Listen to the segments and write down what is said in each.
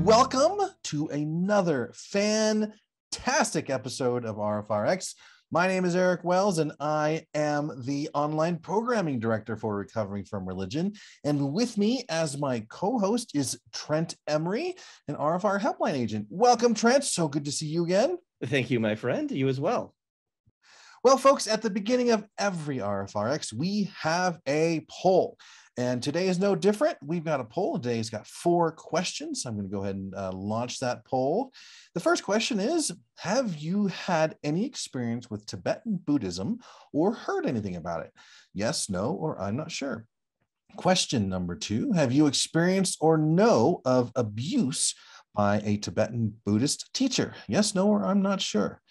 Welcome to another fantastic episode of RfRx. My name is Eric Wells, and I am the online programming director for Recovering from Religion. And with me as my co-host is Trent Emery, an RFR helpline agent. Welcome, Trent. So good to see you again. Thank you, my friend. You as well. Well, folks, at the beginning of every RfRx, we have a poll. And today is no different. We've got a poll. Today's got 4 questions. I'm going to go ahead and launch that poll. The first question is, have you had any experience with Tibetan Buddhism or heard anything about it? Yes, no, or I'm not sure. Question number 2, have you experienced or know of abuse by a Tibetan Buddhist teacher? Yes, no, or I'm not sure.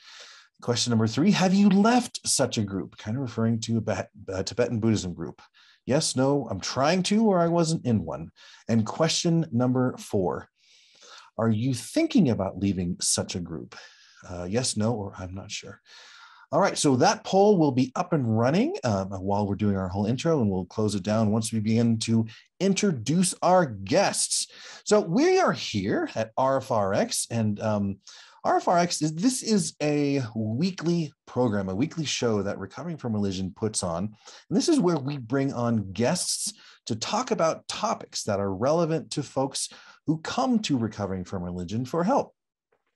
Question number 3, have you left such a group? Kind of referring to a Tibetan Buddhism group. Yes, no, I'm trying to, or I wasn't in one. And question number 4, are you thinking about leaving such a group? Yes, no, or I'm not sure. All right, so that poll will be up and running while we're doing our whole intro, and we'll close it down once we begin to introduce our guests. So we are here at RfRx, and RfRx is a weekly program, a weekly show that Recovering from Religion puts on. And this is where we bring on guests to talk about topics that are relevant to folks who come to Recovering from Religion for help.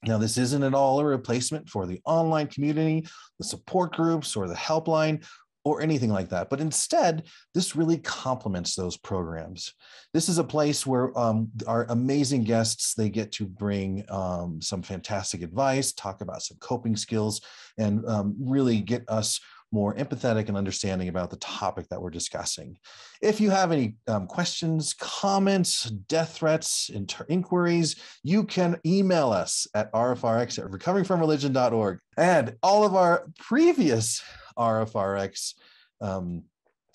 Now, this isn't at all a replacement for the online community, the support groups, or the helpline, or anything like that. But instead, this really complements those programs. This is a place where our amazing guests, they get to bring some fantastic advice, talk about some coping skills, and really get us more empathetic and understanding about the topic that we're discussing. If you have any questions, comments, death threats, inquiries, you can email us at rfrx@recoveringfromreligion.org. And all of our previous RfRx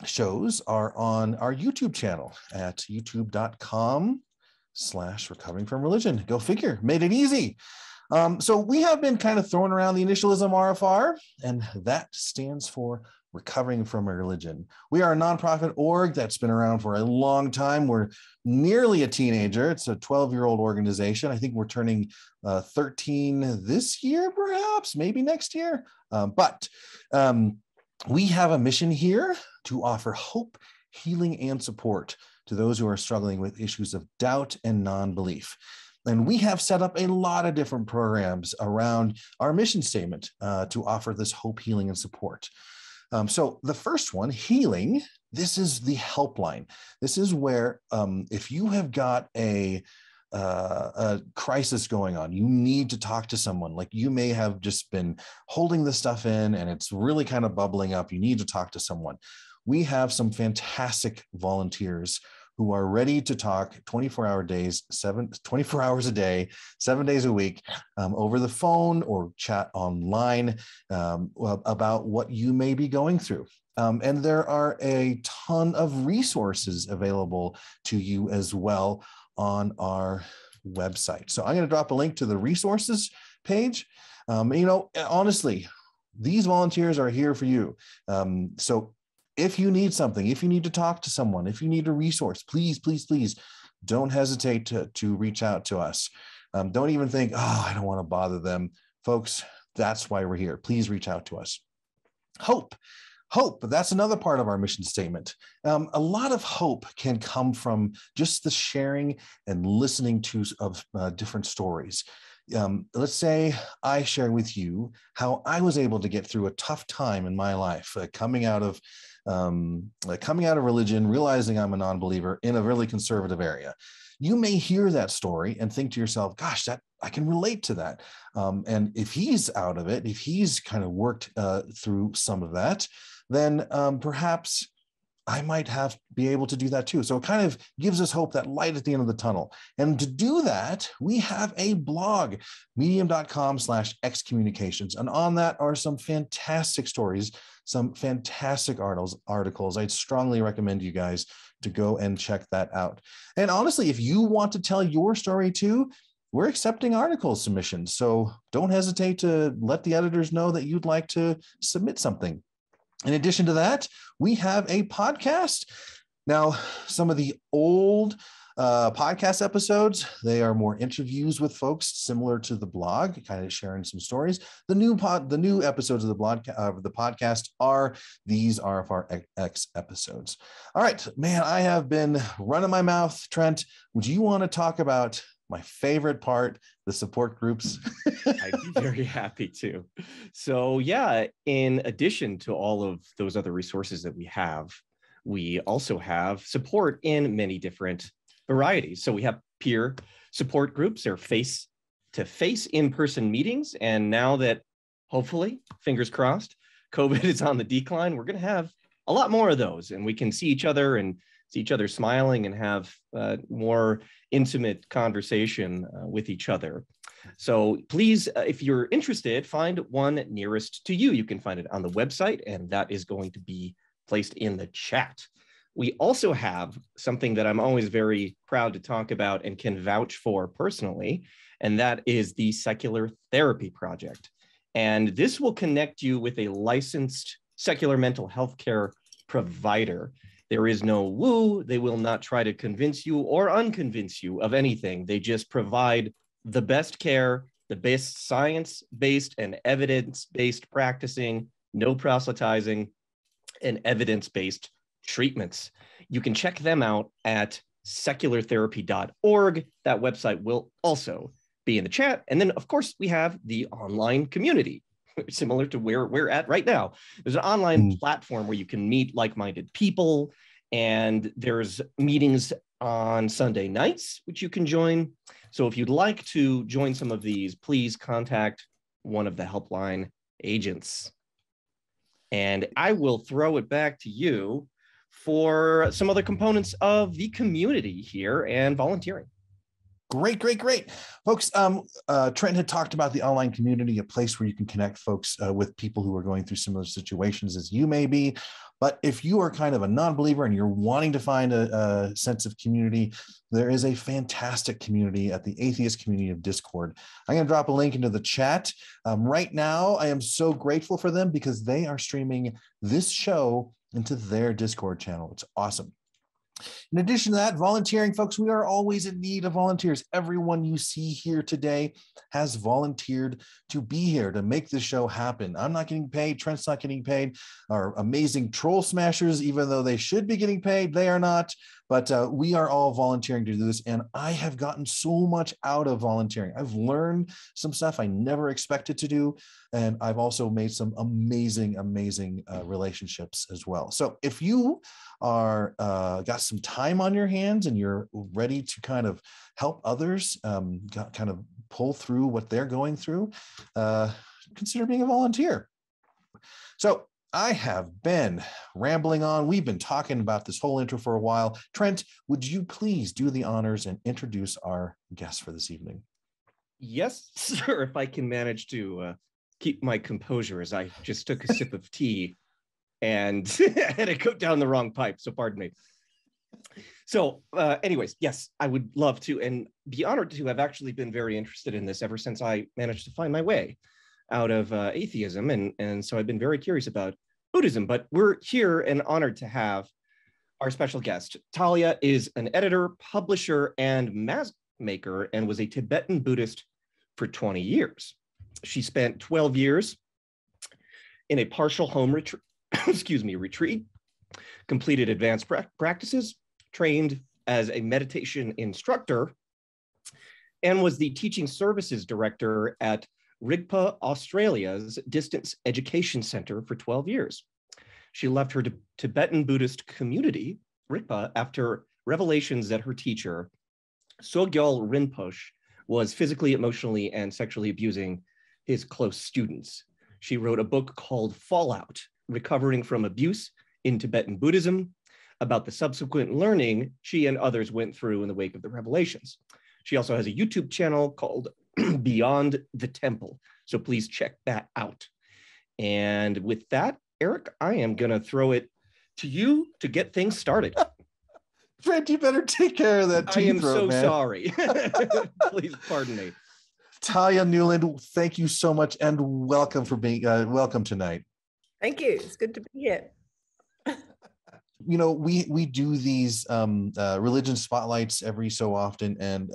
shows are on our YouTube channel at youtube.com/recoveringfromreligion. Go figure, made it easy. So we have been kind of throwing around the initialism RFR, and that stands for Recovering from a Religion. We are a nonprofit org that's been around for a long time. We're nearly a teenager. It's a 12-year-old organization. I think we're turning 13 this year, perhaps, maybe next year. But we have a mission here to offer hope, healing, and support to those who are struggling with issues of doubt and non-belief. And we have set up a lot of different programs around our mission statement to offer this hope, healing, and support. So the first one, healing, this is the helpline. This is where if you have got a crisis going on, you need to talk to someone. Like you may have just been holding this stuff in and it's really kind of bubbling up. You need to talk to someone. We have some fantastic volunteers who are ready to talk 24 hours a day, 7 days a week, over the phone or chat online about what you may be going through. And there are a ton of resources available to you as well on our website. So I'm going to drop a link to the resources page. Honestly, these volunteers are here for you. So if you need something, if you need to talk to someone, if you need a resource, please, please, please don't hesitate to reach out to us. Don't even think, I don't want to bother them. Folks, that's why we're here. Please reach out to us. Hope, that's another part of our mission statement. A lot of hope can come from just the sharing and listening to of different stories. Let's say I share with you how I was able to get through a tough time in my life, coming out of religion, realizing I'm a non-believer in a really conservative area. You may hear that story and think to yourself, gosh, that I can relate to that. And if he's out of it, if he's kind of worked through some of that, then perhaps I might be able to do that too. So it kind of gives us hope, that light at the end of the tunnel. And to do that, we have a blog, medium.com/excommunications. And on that are some fantastic stories, some fantastic articles. I'd strongly recommend you guys to go and check that out. And honestly, if you want to tell your story too, we're accepting article submissions. So don't hesitate to let the editors know that you'd like to submit something. In addition to that, we have a podcast. Now, some of the old Podcast episodes, they are more interviews with folks similar to the blog, kind of sharing some stories. The new episodes of the podcast are these RfRx episodes. All right, man, I have been running my mouth. Trent, would you want to talk about my favorite part, the support groups? I'd be very happy to. So yeah, in addition to all of those other resources that we also have support in many different varieties. So we have peer support groups. They're face-to-face in-person meetings. And now that hopefully, fingers crossed, COVID is on the decline, we're going to have a lot more of those, and we can see each other and see each other smiling and have more intimate conversation with each other. So please, if you're interested, find one nearest to you. You can find it on the website, and that is going to be placed in the chat. We also have something that I'm always very proud to talk about and can vouch for personally, and that is the Secular Therapy Project. And this will connect you with a licensed secular mental health care provider. There is no woo. They will not try to convince you or unconvince you of anything. They just provide the best care, the best science-based and evidence-based practicing, no proselytizing, and evidence-based treatments. You can check them out at seculartherapy.org. That website will also be in the chat. And then, of course, we have the online community, similar to where we're at right now. There's an online platform where you can meet like-minded people, and there's meetings on Sunday nights, which you can join. So if you'd like to join some of these, please contact one of the helpline agents. And I will throw it back to you for some other components of the community here and volunteering. Great. Folks, Trent had talked about the online community, a place where you can connect folks with people who are going through similar situations as you may be. But if you are kind of a non-believer and you're wanting to find a sense of community, there is a fantastic community at the Atheist Community of Discord. I'm going to drop a link into the chat. Right now, I am so grateful for them because they are streaming this show into their Discord channel. It's awesome. In addition to that, volunteering, folks, we are always in need of volunteers. Everyone you see here today has volunteered to be here to make this show happen. I'm not getting paid. Trent's not getting paid. Our amazing troll smashers, even though they should be getting paid, they are not. But we are all volunteering to do this, and I have gotten so much out of volunteering. I've learned some stuff I never expected to do, and I've also made some amazing relationships as well. So if you are got some time on your hands and you're ready to kind of help others kind of pull through what they're going through, consider being a volunteer. So I have been rambling on. We've been talking about this whole intro for a while. Trent, would you please do the honors and introduce our guest for this evening? Yes, sir. If I can manage to keep my composure, as I just took a sip of tea and had it go down the wrong pipe, so pardon me. So anyways, yes, I would love to and be honored to have actually been very interested in this ever since I managed to find my way out of atheism. And so I've been very curious about Buddhism, but we're here and honored to have our special guest. Tahlia is an editor, publisher, and mask maker, and was a Tibetan Buddhist for 20 years. She spent 12 years in a partial home retreat, completed advanced practices, trained as a meditation instructor, and was the teaching services director at Rigpa, Australia's distance education center for 12 years. She left her Tibetan Buddhist community, Rigpa, after revelations that her teacher, Sogyal Rinpoche, was physically, emotionally, and sexually abusing his close students. She wrote a book called Fallout, Recovering from Abuse in Tibetan Buddhism, about the subsequent learning she and others went through in the wake of the revelations. She also has a YouTube channel called Beyond the Temple, so please check that out. And with that, Eric, I am going to throw it to you to get things started. Trent, you better take care of that. I am so sorry. Please pardon me. Tahlia Newland, thank you so much, and welcome for being welcome tonight. Thank you. It's good to be here. You know, we do these religion spotlights every so often, and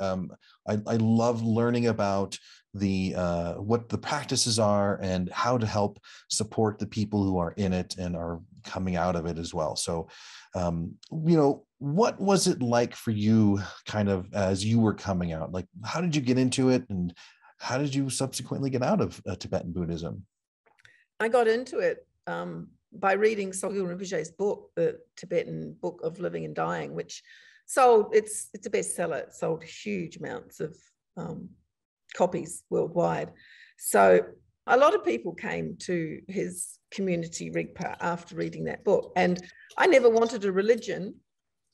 I love learning about the what the practices are and how to help support the people who are in it and are coming out of it as well. So, you know, what was it like for you, kind of as you were coming out? Like, how did you get into it, and how did you subsequently get out of Tibetan Buddhism? I got into it by reading Sogyal Rinpoche's book, the Tibetan Book of Living and Dying, which sold, it's a bestseller. It sold huge amounts of copies worldwide. So a lot of people came to his community, Rigpa, after reading that book. And I never wanted a religion,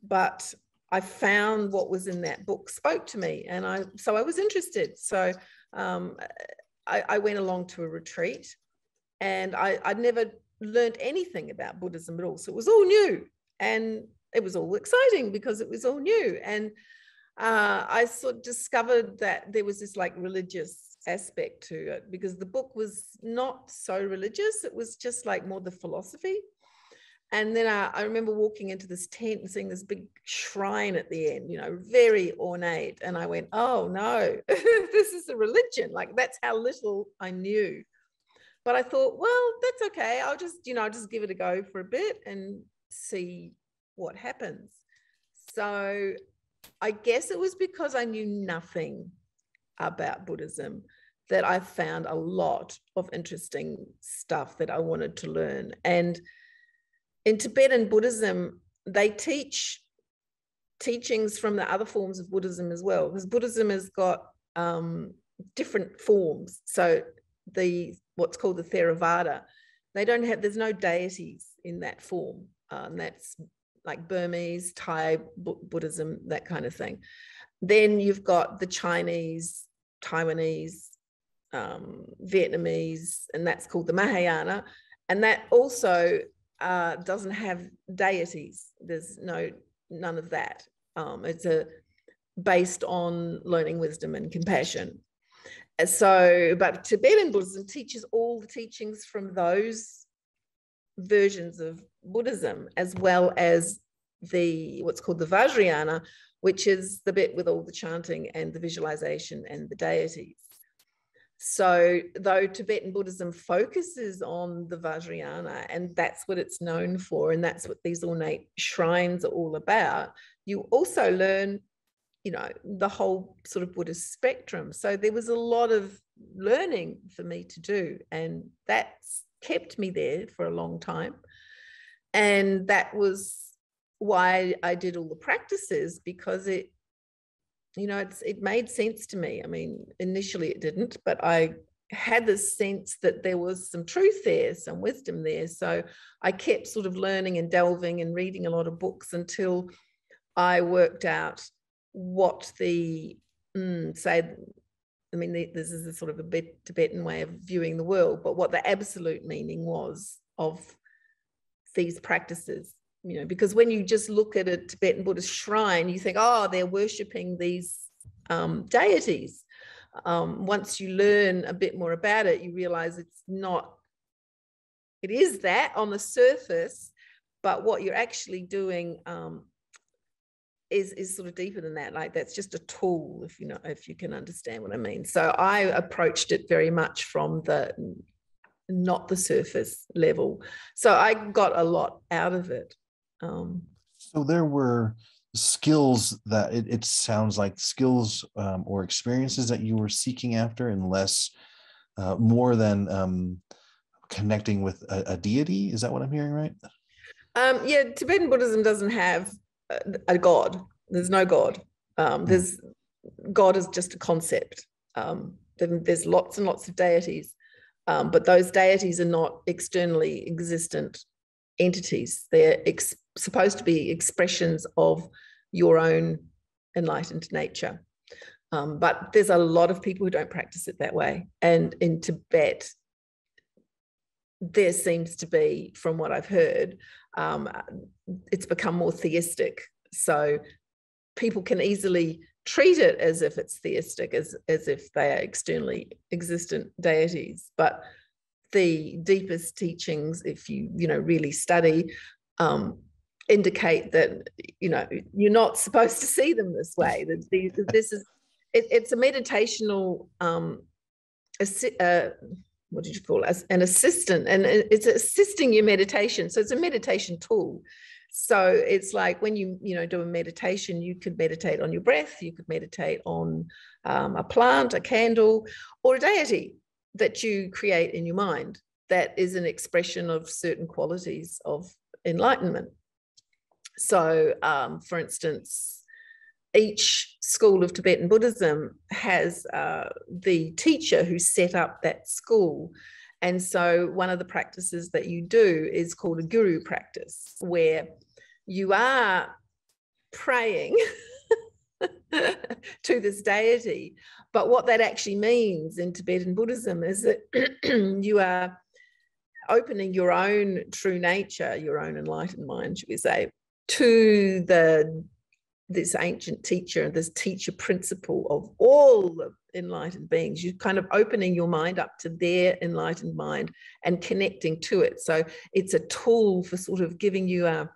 but I found what was in that book spoke to me. And so I was interested. So I went along to a retreat, and I'd never learned anything about Buddhism at all. So it was all new, and it was all exciting because it was all new. And I sort of discovered that there was this like religious aspect to it, because the book was not so religious. It was just like more the philosophy. And then I remember walking into this tent and seeing this big shrine at the end, you know, very ornate. And I went, oh no, this is a religion. Like, that's how little I knew. But I thought, well, that's okay. I'll just, you know, just give it a go for a bit and see what happens. So I guess it was because I knew nothing about Buddhism that I found a lot of interesting stuff that I wanted to learn. And in Tibetan Buddhism, they teach teachings from the other forms of Buddhism as well, because Buddhism has got different forms. So what's called the Theravada, there's no deities in that form. That's like Burmese, Thai Buddhism, that kind of thing. Then you've got the Chinese, Taiwanese, Vietnamese, and that's called the Mahayana. And that also doesn't have deities. There's none of that. It's based on learning wisdom and compassion. So, but Tibetan Buddhism teaches all the teachings from those versions of Buddhism, as well as what's called the Vajrayana, which is the bit with all the chanting and the visualization and the deities. So though Tibetan Buddhism focuses on the Vajrayana, and that's what it's known for, and that's what these ornate shrines are all about, you also learn, you know, the whole sort of Buddhist spectrum. So there was a lot of learning for me to do, and that's kept me there for a long time. And that was why I did all the practices, because it made sense to me. I mean, initially it didn't, but I had this sense that there was some truth there, some wisdom there. So I kept sort of learning and delving and reading a lot of books until I worked out what this is a sort of a bit Tibetan way of viewing the world, but what the absolute meaning was of these practices. You know, because when you just look at a Tibetan Buddhist shrine, you think, oh, they're worshipping these deities. Once you learn a bit more about it, you realize it's not. It is that on the surface, but what you're actually doing is sort of deeper than that. Like, that's just a tool, if you can understand what I mean. So I approached it very much from not the surface level. So I got a lot out of it. So there were skills that it sounds like skills or experiences that you were seeking after, and less more than connecting with a deity. Is that what I'm hearing, right? Yeah, Tibetan Buddhism doesn't have a god. There's no god. There's God is just a concept. There's lots and lots of deities, but those deities are not externally existent entities. They're supposed to be expressions of your own enlightened nature. But there's a lot of people who don't practice it that way. And in Tibet, there seems to be, from what I've heard, it's become more theistic. So people can easily treat it as if it's theistic, as if they are externally existent deities. But the deepest teachings, if you really study, indicate that, you know, you're not supposed to see them this way. That this is, it's a meditational, what did you call it? An assistant, and it's assisting your meditation. So it's a meditation tool. So it's like when you do a meditation, you could meditate on your breath, you could meditate on a plant, a candle, or a deity that you create in your mind that is an expression of certain qualities of enlightenment. So, for instance, each school of Tibetan Buddhism has the teacher who set up that school. And so one of the practices that you do is called a guru practice, where you are praying to this deity. But what that actually means in Tibetan Buddhism is that you are opening your own true nature, your own enlightened mind, should we say, to this ancient teacher, this teacher principle of all the enlightened beings. You're kind of opening your mind up to their enlightened mind and connecting to it. So it's a tool for sort of giving you a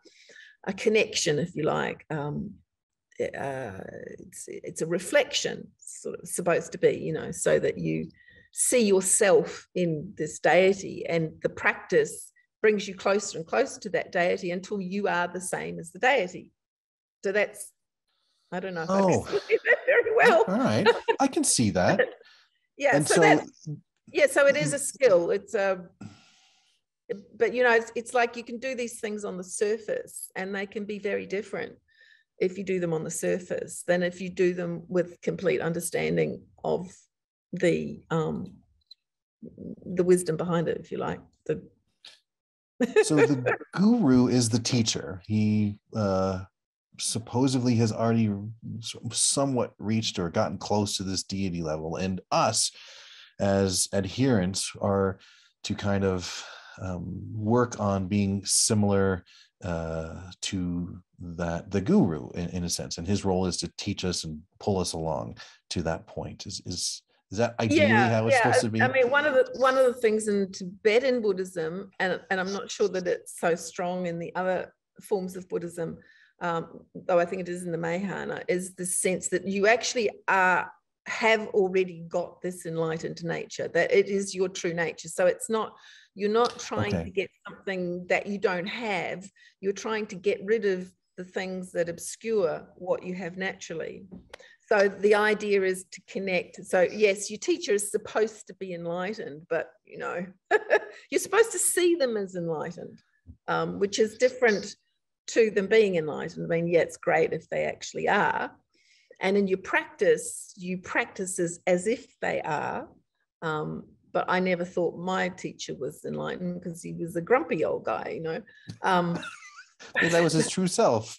connection, if you like. It's a reflection, sort of supposed to be, you know, so that you see yourself in this deity, and the practice brings you closer and closer to that deity until you are the same as the deity. So that's, I don't know if I explained that very well. All right, I can see that. Yeah, and so it is a skill. It's but you know, it's like you can do these things on the surface, and they can be very different if you do them on the surface than if you do them with complete understanding of the wisdom behind it, if you like. So the guru is the teacher. He supposedly has already somewhat reached or gotten close to this deity level, and us as adherents are to kind of work on being similar to the guru in a sense, and his role is to teach us and pull us along to that point. Is that ideally how it's supposed to be? I mean, one of the things in Tibetan Buddhism, and I'm not sure that it's so strong in the other forms of Buddhism, though I think it is in the Mahayana, is the sense that you actually have already got this enlightened nature, that it is your true nature. So it's not, you're not trying to get something that you don't have. You're trying to get rid of the things that obscure what you have naturally. So the idea is to connect. So yes, your teacher is supposed to be enlightened, but you know, you're supposed to see them as enlightened, which is different to them being enlightened. I mean, yeah, it's great if they actually are. And in your practice, you practice as if they are. But I never thought my teacher was enlightened because he was a grumpy old guy, you know. That was his true self.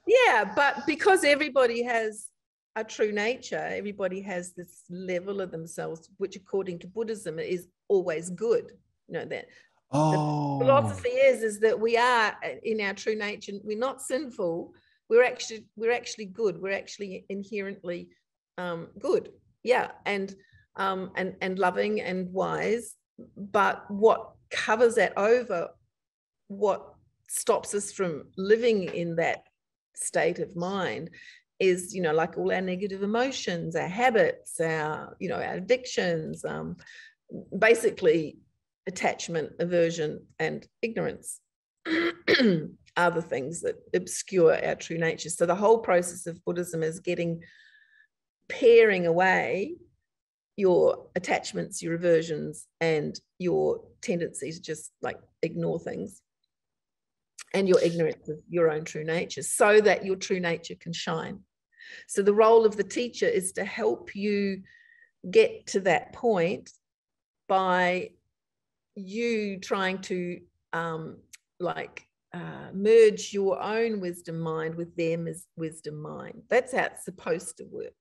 Yeah, but because everybody has a true nature, everybody has this level of themselves, which according to Buddhism is always good. You know, that the philosophy is that we are in our true nature. We're not sinful. We're actually good. We're actually inherently good. Yeah, and loving and wise. But what covers that over, what stops us from living in that state of mind is, you know, like all our negative emotions, our habits, our, you know, our addictions, basically attachment, aversion, and ignorance are the things that obscure our true nature. So the whole process of Buddhism is paring away your attachments, your aversions, and your tendency to just like ignore things, and your ignorance of your own true nature, so that your true nature can shine. So the role of the teacher is to help you get to that point by you trying to merge your own wisdom mind with them as wisdom mind. That's how it's supposed to work.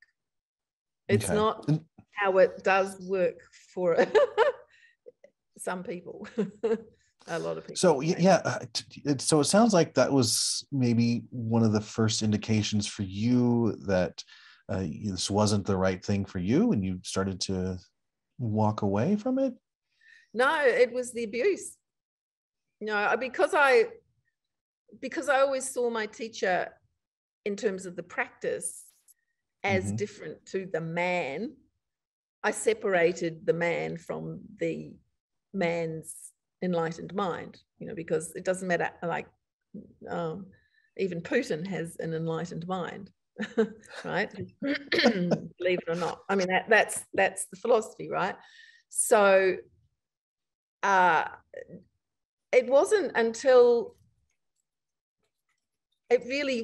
It's not how it does work for some people. A lot of people. So so it sounds like that was maybe one of the first indications for you that this wasn't the right thing for you, and you started to walk away from it. No, it was the abuse. No, because because I always saw my teacher in terms of the practice as different to the man, I separated the man from the man's enlightened mind, you know, because it doesn't matter, like even Putin has an enlightened mind, right? Believe it or not. I mean, that's the philosophy, right? So it wasn't until,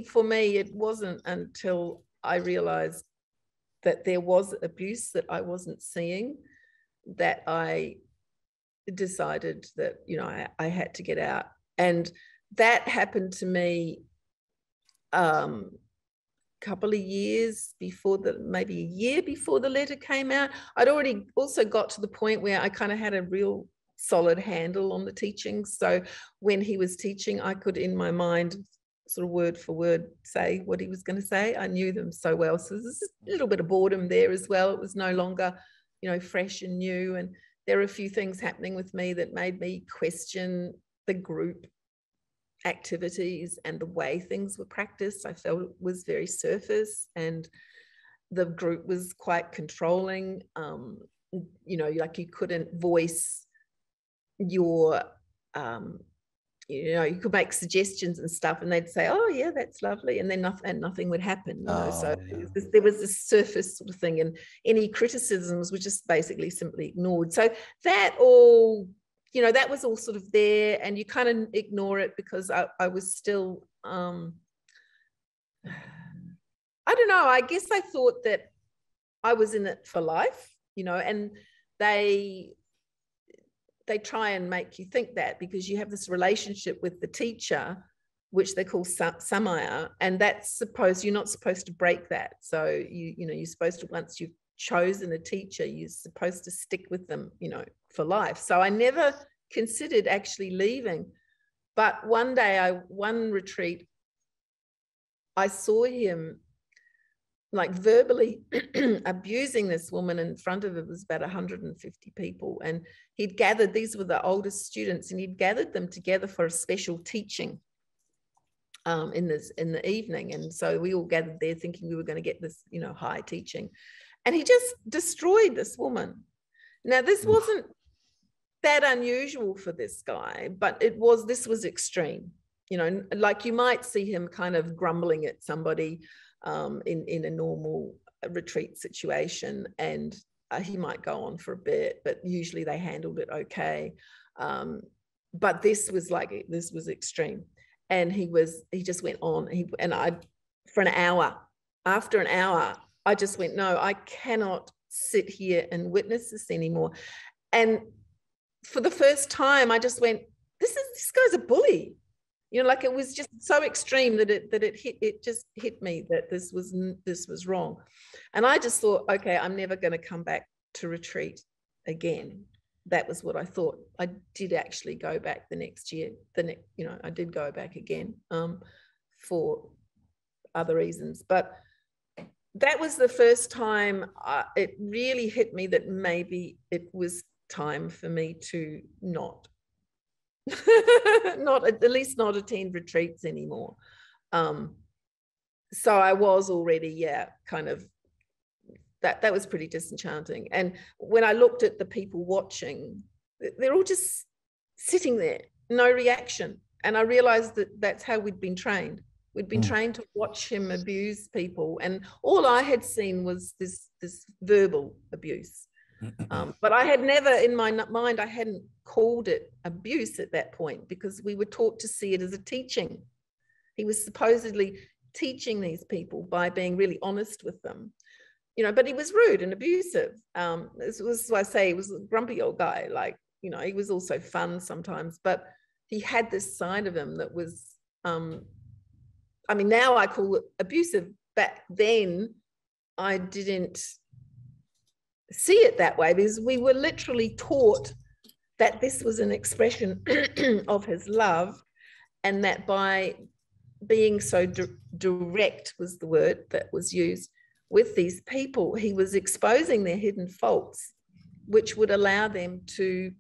for me, it wasn't until I realized that there was abuse that I wasn't seeing, that I decided that, you know, I had to get out. And that happened to me couple of years before maybe a year before the letter came out. I'd already also got to the point where I kind of had a real solid handle on the teachings. So when he was teaching, I could, in my mind, sort of word for word, say what he was going to say. I knew them so well. So there's a little bit of boredom there as well. It was no longer, you know, fresh and new. And there were a few things happening with me that made me question the group activities and the way things were practiced. I felt it was very surface, and the group was quite controlling. You know, like you couldn't voice your, you know, you could make suggestions and stuff, and they'd say, "Oh yeah, that's lovely," and then nothing would happen. You know, so there was this surface sort of thing, and any criticisms were just basically simply ignored. So that all, you know, that was all sort of there, and you kind of ignore it because I was still, I don't know, I guess I thought that I was in it for life, you know, and they try and make you think that because you have this relationship with the teacher, which they call samaya, and that's you're not supposed to break that. So you know, you're supposed to, once you've chosen a teacher, you're supposed to stick with them, you know, for life. So I never considered actually leaving. But one day, one retreat, I saw him like verbally abusing this woman in front of it. Was about 150 people, and he'd gathered, these were the oldest students, and he'd gathered them together for a special teaching in the evening. And so we all gathered there thinking we were going to get this, you know, high teaching, and he just destroyed this woman. Now this wasn't that unusual for this guy, but this was extreme, you know, like you might see him kind of grumbling at somebody in a normal retreat situation, and he might go on for a bit, but usually they handled it okay. But this was extreme, and he just went on. For an hour, after an hour, I just went, no, I cannot sit here and witness this anymore. And for the first time, I just went, this guy's a bully. You know, like it was just so extreme that it just hit me that this was wrong. And I just thought, okay, I'm never going to come back to retreat again. That was what I thought. I did actually go back the next year. You know, I did go back again for other reasons. But that was the first time it really hit me that maybe it was time for me to not at least not attend retreats anymore. So I was already, kind of, that was pretty disenchanting. And when I looked at the people watching, they're all just sitting there, no reaction. And I realized that that's how we'd been trained. We'd been trained to watch him abuse people, and all I had seen was this verbal abuse. But I had never, in my mind, I hadn't called it abuse at that point, because we were taught to see it as a teaching. He was supposedly teaching these people by being really honest with them, you know, but he was rude and abusive. This was why I say he was a grumpy old guy. Like, you know, he was also fun sometimes, but he had this side of him that was, I mean, now I call it abusive. Back then, I didn't see it that way, because we were literally taught that this was an expression of his love, and that by being so direct, was the word that was used, with these people, he was exposing their hidden faults, which would allow them to,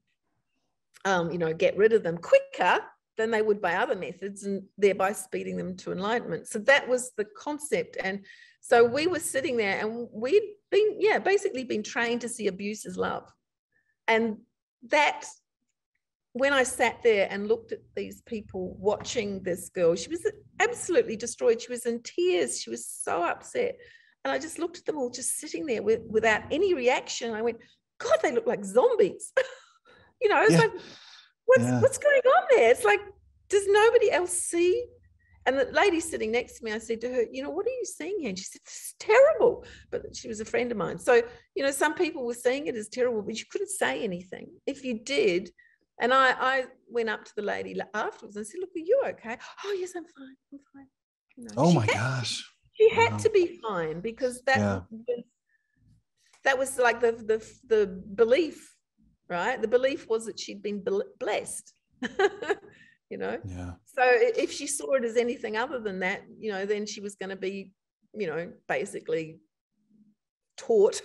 you know, get rid of them quicker than they would by other methods, and thereby speeding them to enlightenment. So that was the concept. And so we were sitting there, and we'd been, basically been trained to see abuse as love. And that, when I sat there and looked at these people watching this girl, she was absolutely destroyed. She was in tears. She was so upset. And I just looked at them all just sitting there without any reaction. I went, God, they look like zombies. It's like, what's going on there? It's like, does nobody else see? And the lady sitting next to me, I said to her, what are you seeing here? And she said, this is terrible. But she was a friend of mine. So, some people were seeing it as terrible, but you couldn't say anything. If you did, and I went up to the lady afterwards and said, look, are you okay? Oh, yes, I'm fine. I'm fine. Oh my gosh. She had to be fine, because that was like the belief, right? The belief was that she'd been blessed. So if she saw it as anything other than that, then she was going to be, basically taught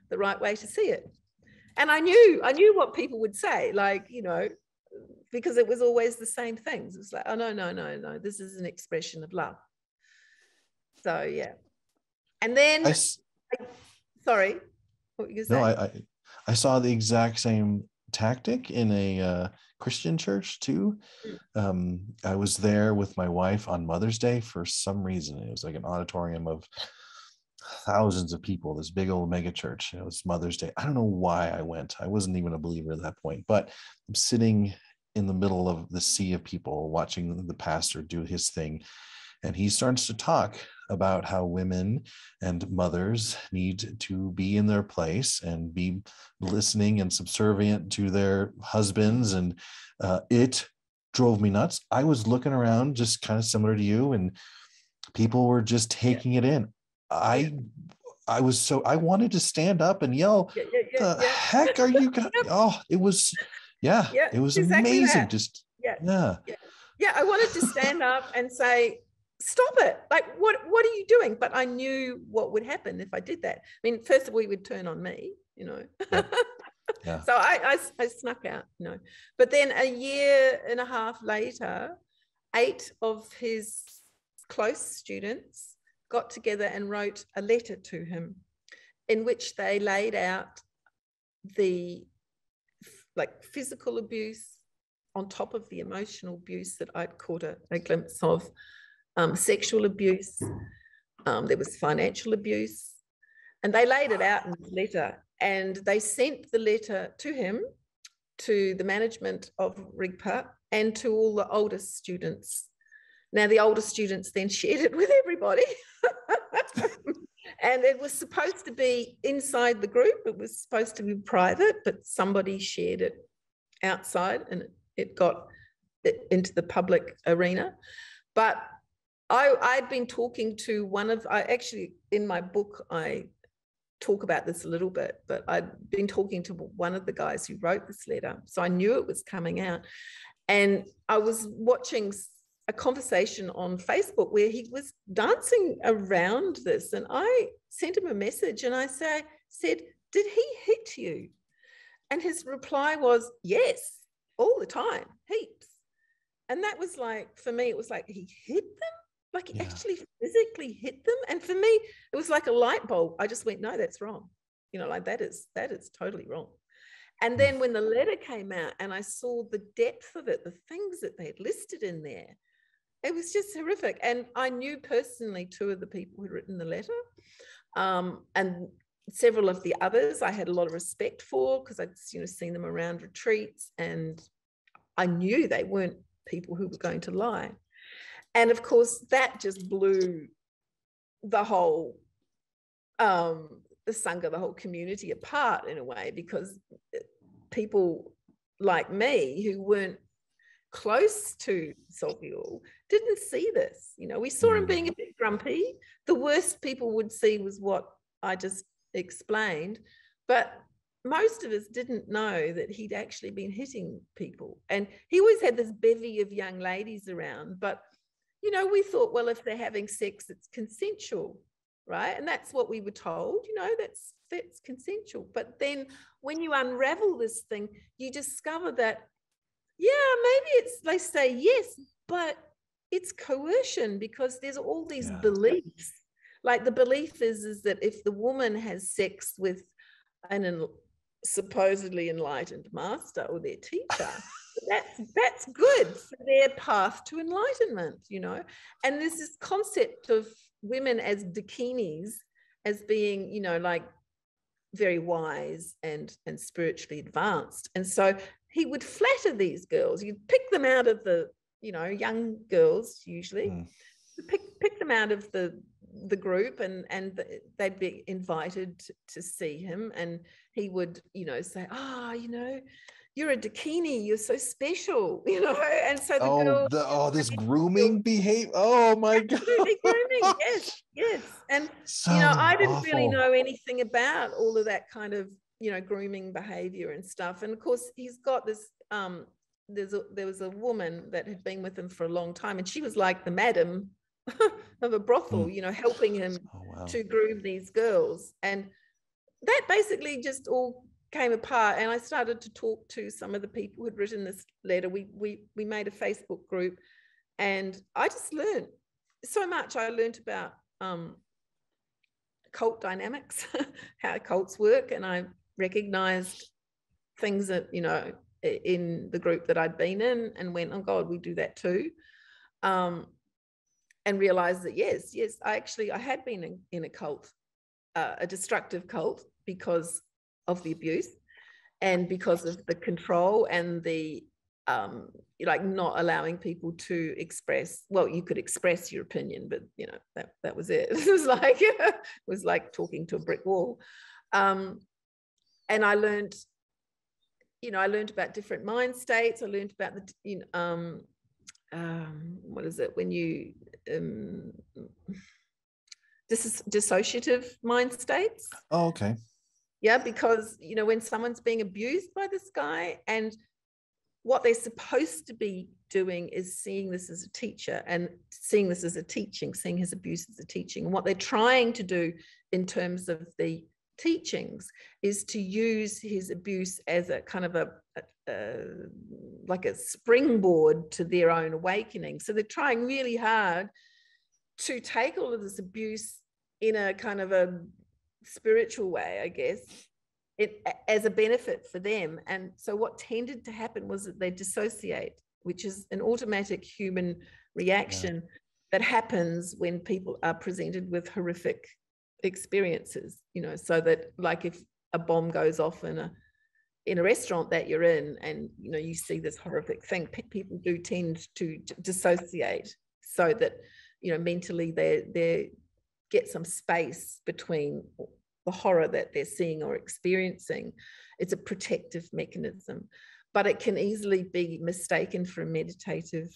the right way to see it. And I knew what people would say, like, because it was always the same things. It was like, oh, no, this is an expression of love. So, yeah. And then, sorry, what were you going to say? No, I saw the exact same tactic in a Christian church too. I was there with my wife on Mother's Day for some reason. It was like an auditorium of thousands of people, this big old mega church. It was Mother's Day. I don't know why I went. I wasn't even a believer at that point, but I'm sitting in the middle of the sea of people watching the pastor do his thing. And he starts to talk about how women and mothers need to be in their place and be listening and subservient to their husbands. And it drove me nuts. I was looking around just kind of similar to you, and people were just taking it in. I wanted to stand up and yell, the heck are you gonna, it was exactly amazing. I wanted to stand up and say, stop it. Like, what are you doing? But I knew what would happen if I did that. I mean, first of all, he would turn on me, Yeah. So I snuck out, But then a year and a half later, 8 of his close students got together and wrote a letter to him in which they laid out the physical abuse on top of the emotional abuse that I'd caught a glimpse of. Sexual abuse, there was financial abuse, and they laid it out in the letter, and they sent the letter to him, to the management of Rigpa, and to all the oldest students. Now, the older students then shared it with everybody. And it was supposed to be inside the group. It was supposed to be private, but somebody shared it outside, and it got into the public arena. But I'd been talking to actually in my book, I talk about this a little bit, but I'd been talking to one of the guys who wrote this letter. So I knew it was coming out. And I was watching a conversation on Facebook where he was dancing around this. And I sent him a message and I said, did he hit you? And his reply was, yes, all the time, heaps. And that was like, for me, it was like, he hit them? Like he actually physically hit them? And for me, it was like a light bulb. I just went, no, that's wrong. Like that is totally wrong. And then when the letter came out and I saw the depth of it, the things that they had listed in there, it was just horrific. And I knew personally 2 of the people who'd written the letter, and several of the others I had a lot of respect for, because I'd seen them around retreats, and I knew they weren't people who were going to lie. And of course, that just blew the whole the Sangha, the whole community apart in a way, because people like me who weren't close to Sogyal didn't see this. We saw him being a bit grumpy. The worst people would see was what I just explained, but most of us didn't know that he'd actually been hitting people. And he always had this bevy of young ladies around, but we thought, well, if they're having sex, it's consensual, right? And that's what we were told, that's consensual. But then when you unravel this thing, you discover that Yeah, maybe it's, they say yes, but it's coercion, because there's all these beliefs. Like the belief is that if the woman has sex with an supposedly enlightened master or their teacher, that's good for their path to enlightenment, you know. And there's this concept of women as dakinis, as being, you know, like very wise and spiritually advanced. And so he would flatter these girls. You'd pick them out of the, you know, young girls usually, pick them out of the group, and they'd be invited to see him, and he would, you know, say, you know, you're a dakini, you're so special, you know. And so the girl, this grooming behavior. Oh my God. Grooming, yes. And So you know, I didn't awful. really know anything about all of that kind of, you know, grooming behavior and stuff. And of course, he's got this. There was a woman that had been with him for a long time, and she was like the madam of a brothel, you know, helping him to groom these girls. And that basically just all came apart. And I started to talk to some of the people who had written this letter. We made a Facebook group, and I just learned so much. I learned about cult dynamics, how cults work, and I recognized things that, you know, in the group that I'd been in, and went, oh God, we do that too. And realized that yes, I had been in a cult, a destructive cult, because of the abuse and because of the control and the like not allowing people to express. Well, you could express your opinion, but you know, that was it. It was like talking to a brick wall. And I learned, you know, I learned about different mind states. I learned about the, you know, what is it when you dissociative mind states. Oh, okay. Yeah, because, you know, when someone's being abused by this guy, and what they're supposed to be doing is seeing this as a teacher and seeing this as a teaching, seeing his abuse as a teaching. And what they're trying to do in terms of the teachings is to use his abuse as a kind of like a springboard to their own awakening. So they're trying really hard to take all of this abuse in a kind of a spiritual way, I guess, as a benefit for them. And so what tended to happen was that they dissociate, which is an automatic human reaction that happens when people are presented with horrific experiences, you know. So that, like, if a bomb goes off in a restaurant that you're in, and you know, you see this horrific thing, people do tend to dissociate, so that, you know, mentally they get some space between the horror that they're seeing or experiencing. It's a protective mechanism, but it can easily be mistaken for a meditative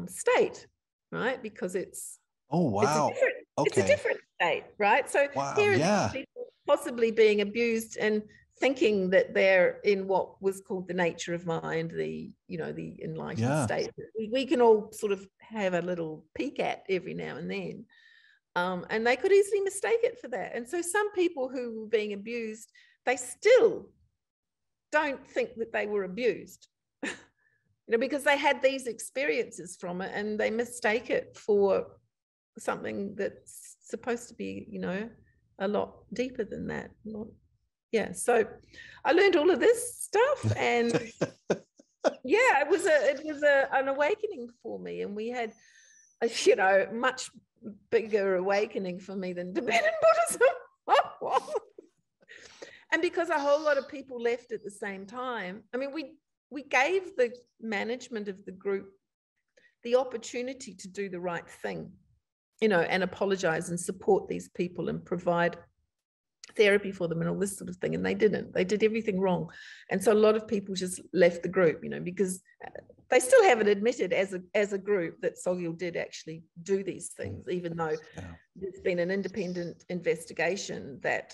state, right? Because it's it's a different state, right? So here are people possibly being abused and thinking that they're in what was called the nature of mind, the, you know, the enlightened state. We can all sort of have a little peek at every now and then. And they could easily mistake it for that. And so some people who were being abused, they still don't think that they were abused, you know, because they had these experiences from it, and they mistake it for something that's supposed to be, you know, a lot deeper than that. So I learned all of this stuff, and it was an awakening for me. And we had a, you know, much bigger awakening for me than Tibetan Buddhism. And because a whole lot of people left at the same time, I mean, we gave the management of the group the opportunity to do the right thing, you know, and apologize and support these people and provide therapy for them and all this sort of thing. And they didn't. They did everything wrong. And so a lot of people just left the group, you know, because they still haven't admitted as a group that Sogyal did actually do these things, even though there's been an independent investigation that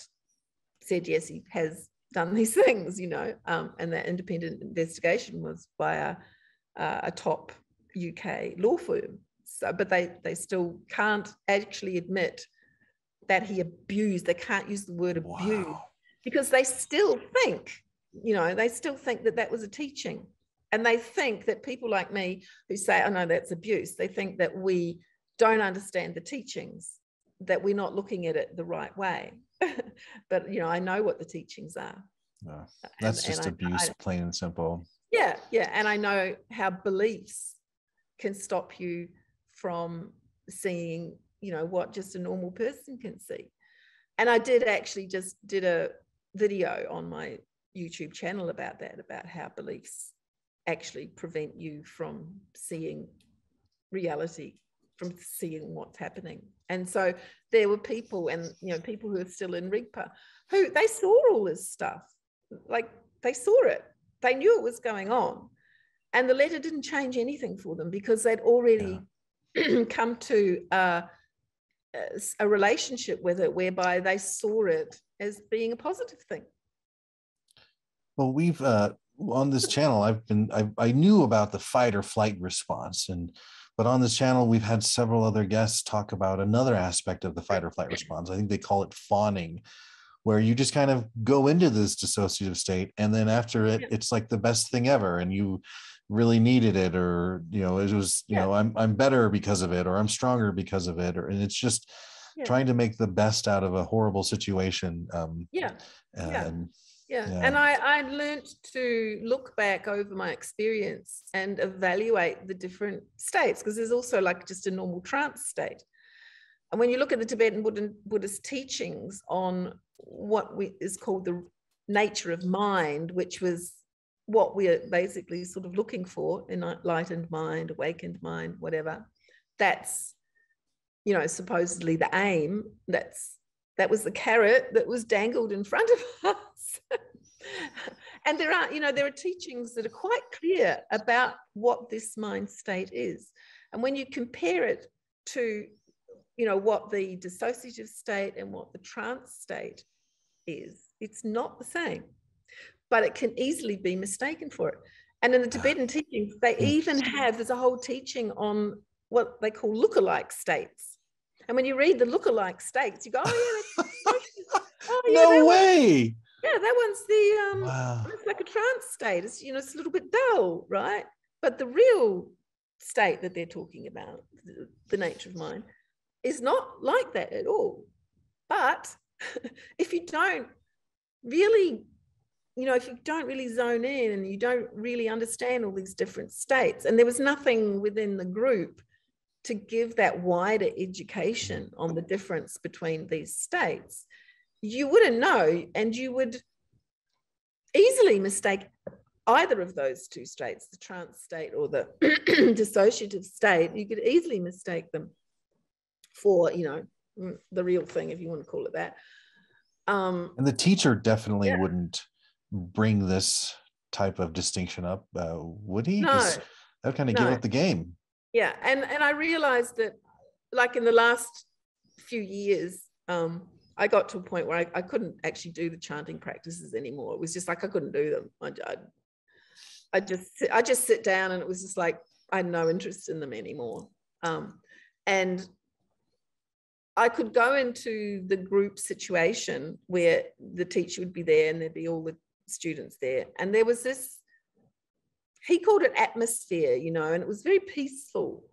said, yes, he has done these things, you know, and that independent investigation was by a top UK law firm. So, but they still can't actually admit that he abused. They can't use the word abuse because they still think, you know, they still think that that was a teaching. And they think that people like me who say, oh no, that's abuse, they think that we don't understand the teachings, that we're not looking at it the right way. But, you know, I know what the teachings are. No, that's just abuse, plain and simple. Yeah, yeah. And I know how beliefs can stop you from seeing, you know, what just a normal person can see. And I did actually just did a video on my YouTube channel about that, about how beliefs actually prevent you from seeing reality, from seeing what's happening. And so there were people, and you know, people who are still in Rigpa, who they saw all this stuff, like they saw it, they knew it was going on, and the letter didn't change anything for them because they'd already come to a relationship with it whereby they saw it as being a positive thing. Well, we've on this channel, I knew about the fight or flight response, but on this channel, we've had several other guests talk about another aspect of the fight or flight response. I think they call it fawning, where you just kind of go into this dissociative state, and then after it, it's like the best thing ever, and you really needed it, or you know, it was, you know, I'm better because of it, or I'm stronger because of it, and it's just trying to make the best out of a horrible situation. And I learned to look back over my experience and evaluate the different states, because there's also like just a normal trance state. And when you look at the Tibetan Buddhist teachings on what is called the nature of mind, which was what we're basically sort of looking for in enlightened mind, awakened mind, whatever, that's, you know, supposedly the aim, that was the carrot that was dangled in front of us. And there are teachings that are quite clear about what this mind state is. And when you compare it to, you know, what the dissociative state and what the trance state is, it's not the same, but it can easily be mistaken for it. And in the Tibetan teachings, they even there's a whole teaching on what they call lookalike states. And when you read the lookalike states, you go, oh yeah, no way. Yeah, that one's the it's like a trance state. It's, you know, it's a little bit dull, right? But the real state that they're talking about, the nature of mind, is not like that at all. But if you don't really, you know, if you don't really zone in and you don't really understand all these different states, and there was nothing within the group to give that wider education on the difference between these states, you wouldn't know, and you would easily mistake either of those two states, the trance state or the dissociative state. You could easily mistake them for, you know, the real thing, if you want to call it that. And the teacher definitely wouldn't bring this type of distinction up, would he? No, that would kind of give up the game. Yeah, and I realized that, like in the last few years, I got to a point where I couldn't actually do the chanting practices anymore. It was just like I couldn't do them. I just sit down, and it was just like I had no interest in them anymore. And I could go into the group situation where the teacher would be there and there'd be all the students there, and there was this, he called it atmosphere, you know, and it was very peaceful,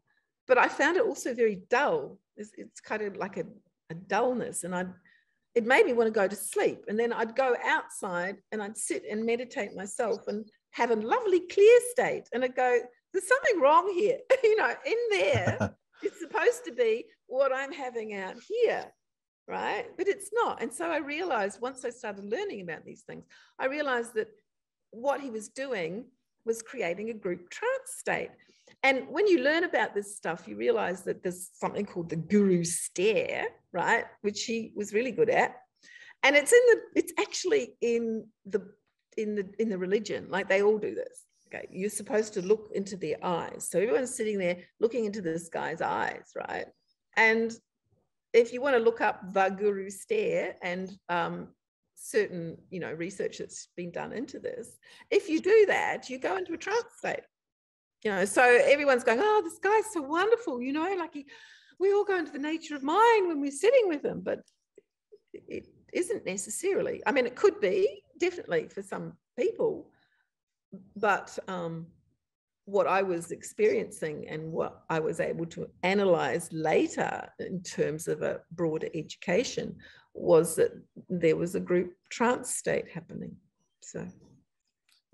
but I found it also very dull. It's kind of like a dullness, and it made me want to go to sleep. And then I'd go outside and I'd sit and meditate myself and have a lovely clear state, and I'd go, there's something wrong here. You know, in there, it's supposed to be what I'm having out here, right? But it's not. And so I realized, once I started learning about these things, I realized that what he was doing was creating a group trance state. And when you learn about this stuff, you realize that there's something called the guru stare, right? Which he was really good at. And it's actually in the religion, like they all do this. Okay, you're supposed to look into their eyes. So everyone's sitting there looking into this guy's eyes, right? And if you want to look up the guru stare and certain, you know, research that's been done into this, if you do that, you go into a trance state. You know, so everyone's going, oh, this guy's so wonderful, you know, like we all go into the nature of mind when we're sitting with him, but it isn't necessarily. I mean, it could be, definitely for some people, but what I was experiencing and what I was able to analyze later in terms of a broader education was that there was a group trance state happening. So,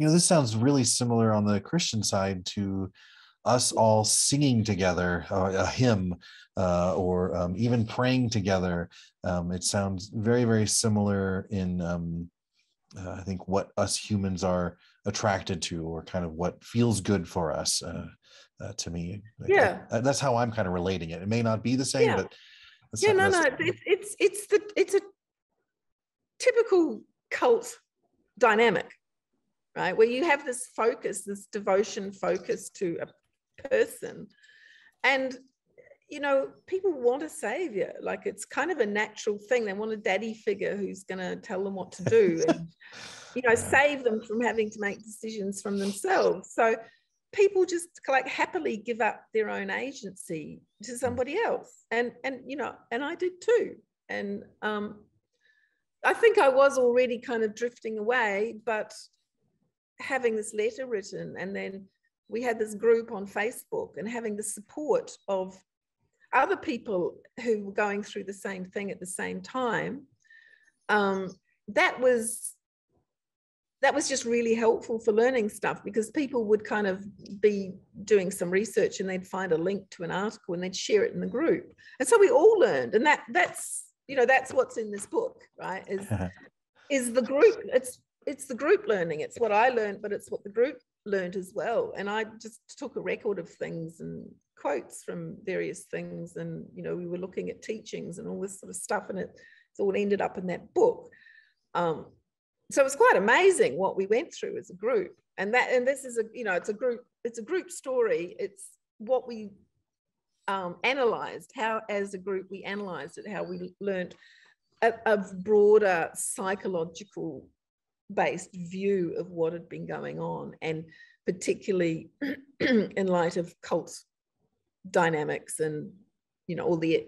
this sounds really similar on the Christian side to us all singing together, a hymn, or even praying together. It sounds very, very similar in, I think, what us humans are attracted to, or kind of what feels good for us. To me, that's how I'm kind of relating it. It may not be the same, but it's a typical cult dynamic, right? Where you have this focus, this devotion focus to a person, and people want a savior. Like, it's kind of a natural thing. They want a daddy figure who's going to tell them what to do and save them from having to make decisions from themselves. So people just like happily give up their own agency to somebody else, and I did too. And I think I was already kind of drifting away, but having this letter written, and then we had this group on Facebook, and having the support of other people who were going through the same thing at the same time, that was just really helpful for learning stuff, because people would kind of be doing some research and they'd find a link to an article and they'd share it in the group. And so we all learned, and that's what's in this book, right? Is the group, it's the group learning. It's what I learned, but it's what the group learned as well. And I just took a record of things and quotes from various things, and we were looking at teachings and all this sort of stuff, and it's all ended up in that book. So it was quite amazing what we went through as a group, and this is it's a group story. It's what we analyzed, how as a group we analyzed it, how we learned a broader psychological based view of what had been going on, and particularly in light of cult dynamics and all the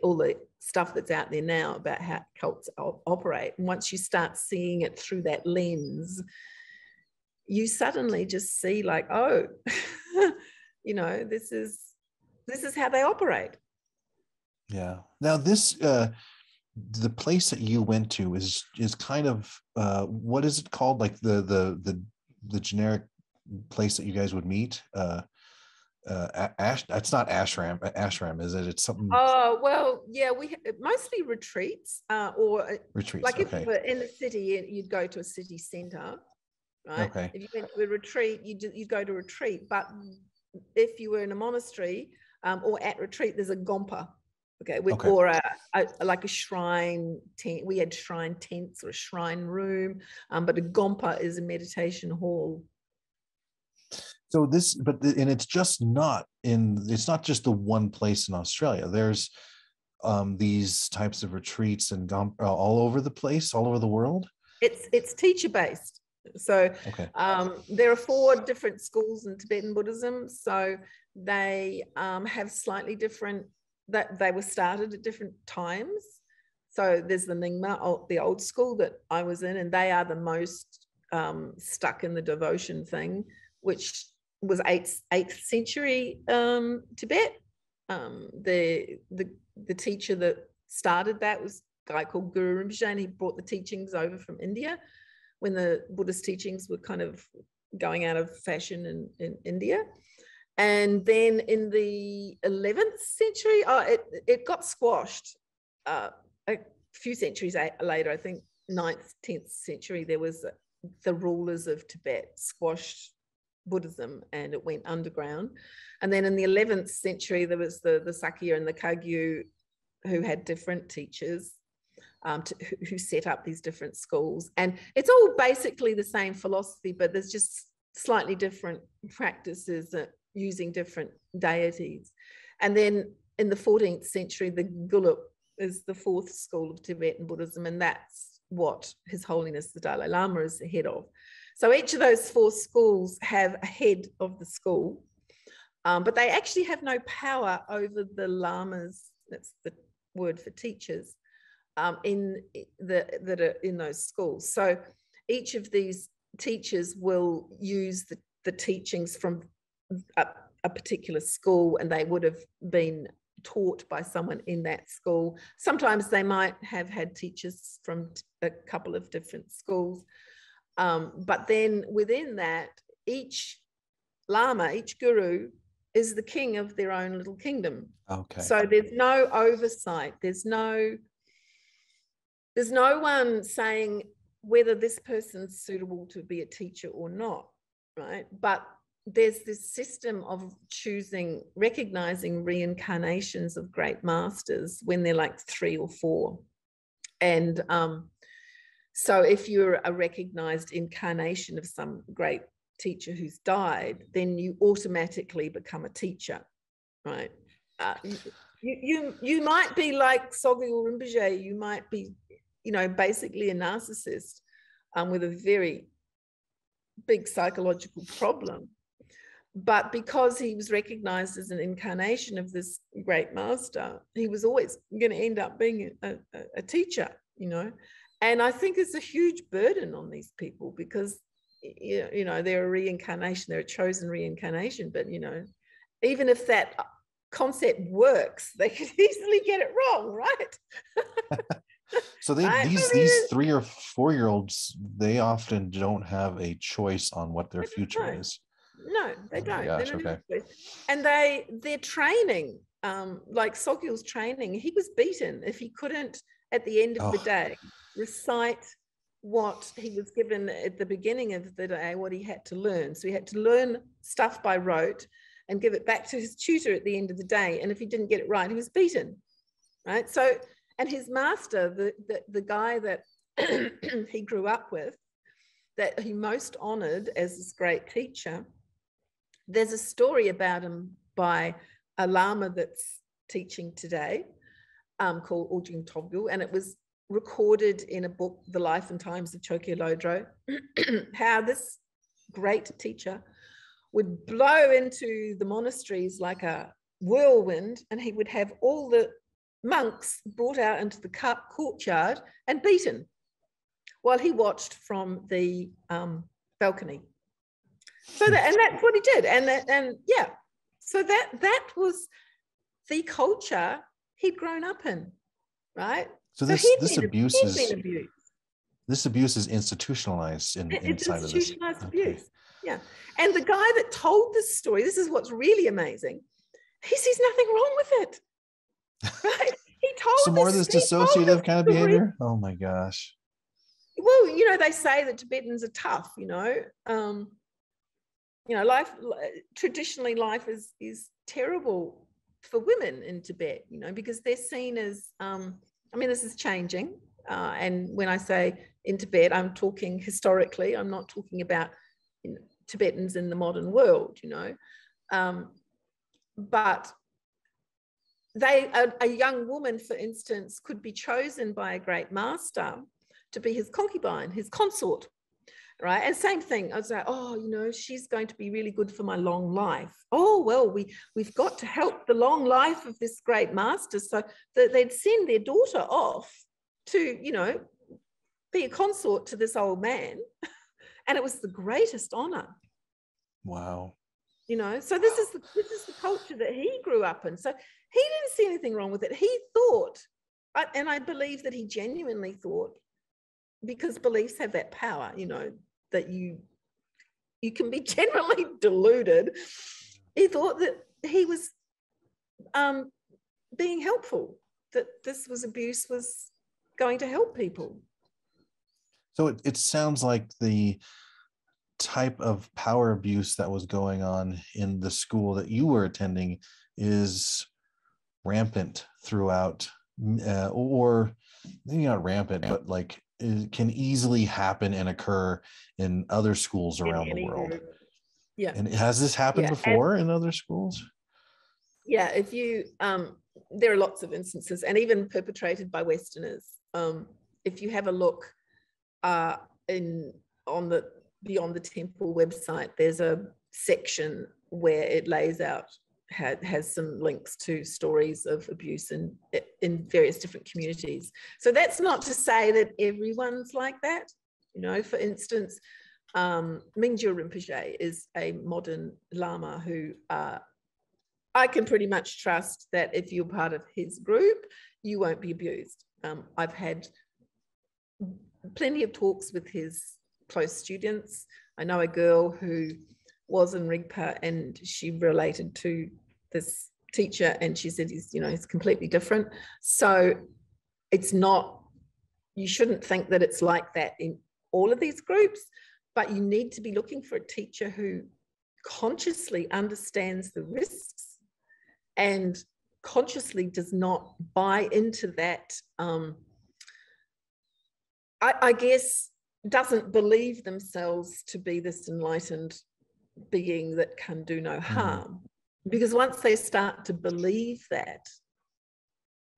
stuff that's out there now about how cults operate. And once you start seeing it through that lens, you suddenly just see like, oh, this is how they operate. Yeah. Now this the place that you went to is kind of what is it called? Like the generic place that you guys would meet? It's not ashram, is it? It's something. Oh, well, yeah, we mostly retreats, or retreats. Like if you were in the city, you'd go to a city center, right? Okay. If you went to a retreat, you'd go to a retreat. But if you were in a monastery or at retreat, there's a gompa. Okay. Or like a shrine tent. We had shrine tents or a shrine room, but a gompa is a meditation hall. So and it's not just the one place in Australia. There's these types of retreats and all over the place, all over the world. It's teacher based. So okay. There are 4 different schools in Tibetan Buddhism. So they have slightly different, that they were started at different times. So there's the Nyingma, the old school that I was in, and they are the most stuck in the devotion thing, which was 8th century Tibet. The teacher that started that was a guy called Guru Rinpoche, and he brought the teachings over from India when the Buddhist teachings were kind of going out of fashion in India. And then in the 11th century, it got squashed. A few centuries later, I think 9th, 10th century, there was the rulers of Tibet squashed Buddhism and it went underground. And then in the 11th century, there was the Sakya and the Kagyu, who had different teachers who set up these different schools. And it's all basically the same philosophy, but there's just slightly different practices using different deities. And then in the 14th century, the Guluk is the 4th school of Tibetan Buddhism, and that's what His Holiness the Dalai Lama is the head of. So each of those 4 schools have a head of the school, but they actually have no power over the lamas, that's the word for teachers, that are in those schools. So each of these teachers will use the teachings from a particular school, and they would have been taught by someone in that school. Sometimes they might have had teachers from a couple of different schools. But then within that, each Lama, each guru is the king of their own little kingdom. Okay. So there's no oversight. There's no one saying whether this person's suitable to be a teacher or not, right? But there's this system of choosing, recognizing reincarnations of great masters when they're like 3 or 4. And so if you're a recognized incarnation of some great teacher who's died, then you automatically become a teacher, right? You might be like Sogyal Rinpoche. You might be, basically a narcissist with a very big psychological problem. But because he was recognized as an incarnation of this great master, he was always going to end up being a teacher, And I think it's a huge burden on these people because, they're a reincarnation, they're a chosen reincarnation. But, even if that concept works, they could easily get it wrong, right? So these 3 or 4-year-olds, they often don't have a choice on what their future is. No, they don't. Gosh, okay. And their training, like Sogyal's training, he was beaten if he couldn't, at the end of the day, recite what he was given at the beginning of the day, what he had to learn. So he had to learn stuff by rote and give it back to his tutor at the end of the day. And if he didn't get it right, he was beaten, right? So, and his master, the guy that he grew up with, that he most honored as this great teacher, there's a story about him by a Lama that's teaching today called Ujung Togul, and it was recorded in a book, The Life and Times of Chokye Lodro, how this great teacher would blow into the monasteries like a whirlwind, and he would have all the monks brought out into the courtyard and beaten while he watched from the balcony. So and that's what he did. And yeah, so that was the culture he'd grown up in, right? So this abuse is institutionalized inside of this. Institutionalized abuse. Yeah. And the guy that told this story, this is what's really amazing, he sees nothing wrong with it. Right? He told some more of this dissociative kind of behavior. Oh my gosh. Well, they say that Tibetans are tough, life, traditionally life is terrible for women in Tibet, because they're seen as, this is changing. And when I say in Tibet, I'm talking historically, I'm not talking about Tibetans in the modern world, but a young woman, for instance, could be chosen by a great master to be his concubine, his consort, right? And same thing, I was like, she's going to be really good for my long life. Oh, well, we've got to help the long life of this great master. So that they'd send their daughter off to, be a consort to this old man. And it was the greatest honor. Wow. So this is the culture that he grew up in. So he didn't see anything wrong with it. He thought, and I believe that he genuinely thought, because beliefs have that power, that you can be generally deluded. He thought that he was being helpful, that this abuse was going to help people. So it sounds like the type of power abuse that was going on in the school that you were attending is rampant throughout, or maybe not rampant, but like it can easily happen and occur in other schools around the world. Group. Yeah. And has this happened before in other schools? Yeah, if you there are lots of instances, and even perpetrated by Westerners. If you have a look on the Beyond the Temple website, there's a section where it lays out, has some links to stories of abuse in various different communities. So that's not to say that everyone's like that. For instance, Mingyur Rinpoche is a modern Lama who I can pretty much trust that if you're part of his group, you won't be abused. I've had plenty of talks with his close students. I know a girl who was in Rigpa and she related to this teacher and she said he's completely different. So it's not, you shouldn't think that it's like that in all of these groups, but you need to be looking for a teacher who consciously understands the risks and consciously does not buy into that, I guess, doesn't believe themselves to be this enlightened being that can do no harm. Because once they start to believe that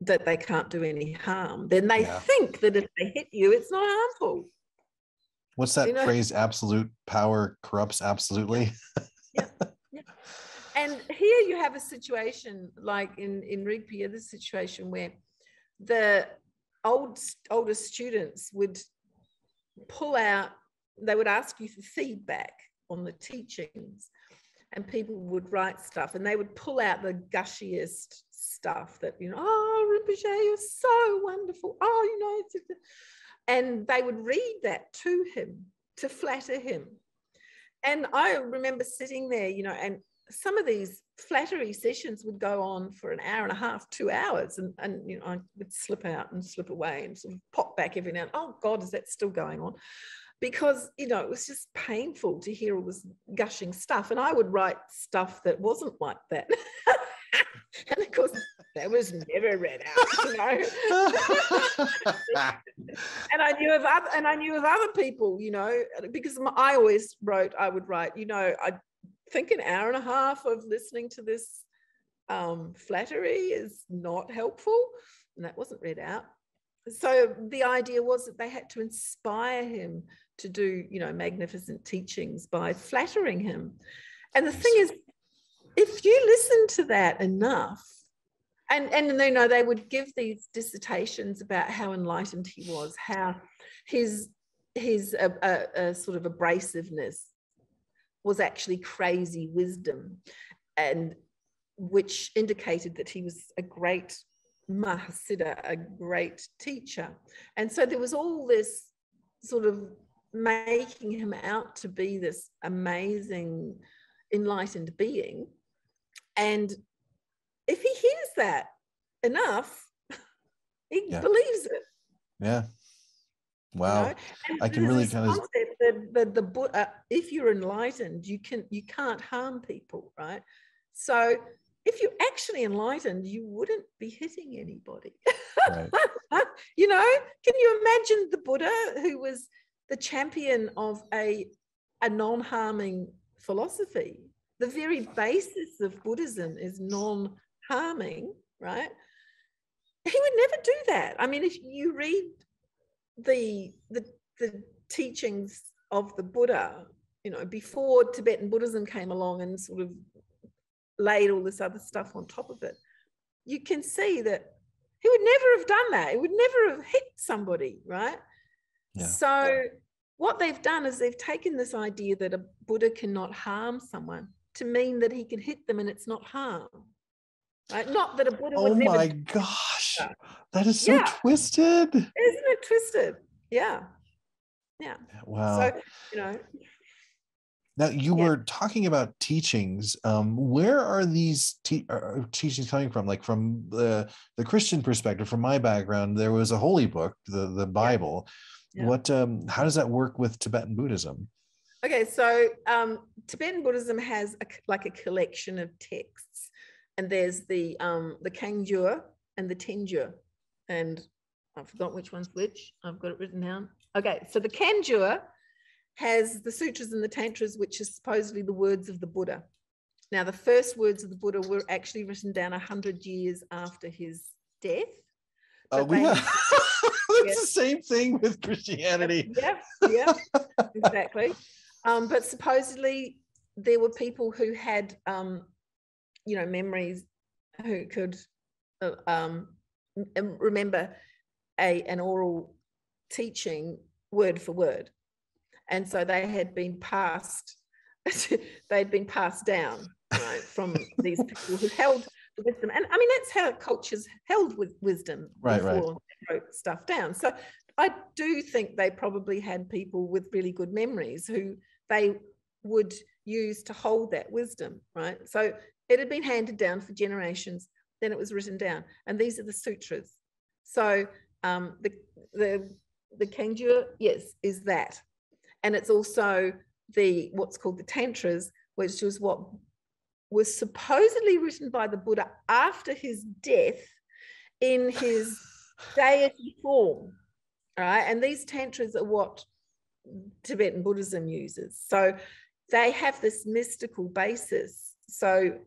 they can't do any harm, then they think that if they hit you, it's not harmful. What's that phrase? Absolute power corrupts absolutely. Yeah. And here you have a situation like in Rigpa, this situation where the older students would pull out, they would ask you for feedback on the teachings, and people would write stuff and they would pull out the gushiest stuff that, oh, Rinpoche, you're so wonderful. Oh, and they would read that to him to flatter him. And I remember sitting there, and some of these flattery sessions would go on for an hour and a half, 2 hours. And I would slip out and slip away and sort of pop back every now and then. Oh God, is that still going on? Because, it was just painful to hear all this gushing stuff. And I would write stuff that wasn't like that. And of course, that was never read out, And I knew of other people, because I would write, I think an hour and a half of listening to this flattery is not helpful. And that wasn't read out. So the idea was that they had to inspire him to do, magnificent teachings by flattering him. And the thing is, if you listen to that enough, and they would give these dissertations about how enlightened he was, how his sort of abrasiveness was actually crazy wisdom, and which indicated that he was a great Mahasiddha, a great teacher. And so there was all this sort of making him out to be this amazing enlightened being. And if he hears that enough, he believes it. Yeah. Wow. I can really kind of that the Buddha, if you're enlightened, you can't harm people, right? So if you're actually enlightened, you wouldn't be hitting anybody. Right. Can you imagine the Buddha, who was the champion of a non-harming philosophy? The very basis of Buddhism is non-harming, right? He would never do that. I mean, if you read the teachings of the Buddha, before Tibetan Buddhism came along and sort of laid all this other stuff on top of it, you can see that he would never have done that. He would never have hit somebody, right? Yeah. So what they've done is they've taken this idea that a Buddha cannot harm someone to mean that he can hit them and it's not harm, right? Not that a Buddha would never. Oh my gosh, that is so twisted. Isn't it twisted? Yeah. Wow. So, Now you were talking about teachings. Where are these teachings coming from? Like from the Christian perspective, from my background, there was a holy book, the Bible. What? How does that work with Tibetan Buddhism? Okay, so Tibetan Buddhism has a collection of texts, and there's the Kangyur and the Tengyur, and I've forgotten which one's which. I've got it written down. Okay, so the Kangyur has the sutras and the tantras, which is supposedly the words of the Buddha. Now, the first words of the Buddha were actually written down 100 years after his death. It's the same thing with Christianity. Yeah, exactly. But supposedly there were people who had, memories, who could remember an oral teaching word for word. And so they had been passed, they'd been passed down, right, from these people who held the wisdom. And I mean, that's how cultures held with wisdom before they wrote stuff down. So I do think they probably had people with really good memories who they would use to hold that wisdom, right? So it had been handed down for generations, then it was written down. And these are the sutras. So the Kangyur, yes, is that. And it's also what's called the Tantras, which was what was supposedly written by the Buddha after his death in his deity form. All right. And these Tantras are what Tibetan Buddhism uses. So they have this mystical basis. So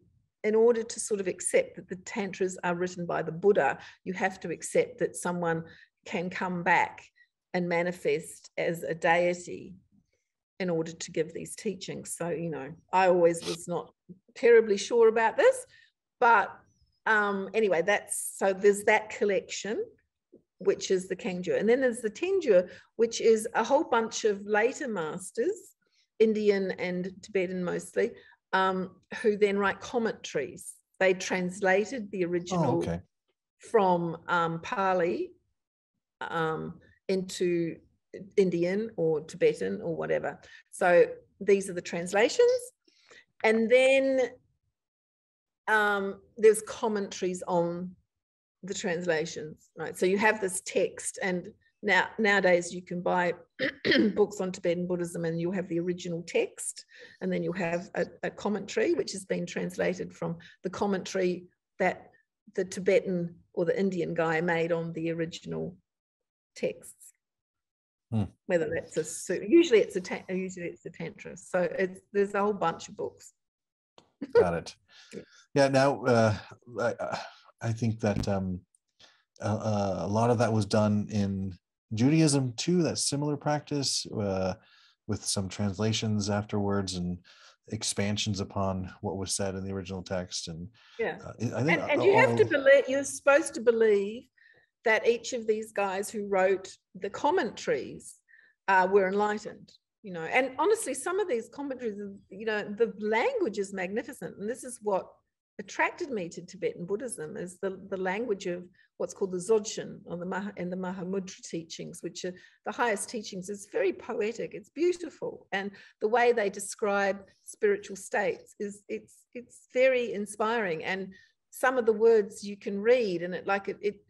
in order to sort of accept that the Tantras are written by the Buddha, you have to accept that someone can come back and manifest as a deity in order to give these teachings. So, you know, I always was not terribly sure about this, but anyway, so there's that collection, which is the Kangyur. And then there's the Tengyur, which is a whole bunch of later masters, Indian and Tibetan mostly, who then write commentaries. They translated the original from Pali into Indian or Tibetan or whatever. So these are the translations. And then there's commentaries on the translations, right? So you have this text, and nowadays you can buy books on Tibetan Buddhism and you'll have the original text, and then you'll have a commentary which has been translated from the commentary that the Tibetan or the Indian guy made on the original texts. Whether that's usually it's a Tantra. So there's a whole bunch of books. Got it. Yeah. Now I think that a lot of that was done in Judaism too. That similar practice with some translations afterwards and expansions upon what was said in the original text. And yeah, I think and you have to believe. You're supposed to believe that each of these guys who wrote the commentaries were enlightened, you know. And honestly, some of these commentaries, you know, the language is magnificent. And this is what attracted me to Tibetan Buddhism, is the language of what's called the Dzogchen or the Mahamudra teachings, which are the highest teachings. It's very poetic, it's beautiful. And the way they describe spiritual states it's very inspiring. And some of the words you can read and it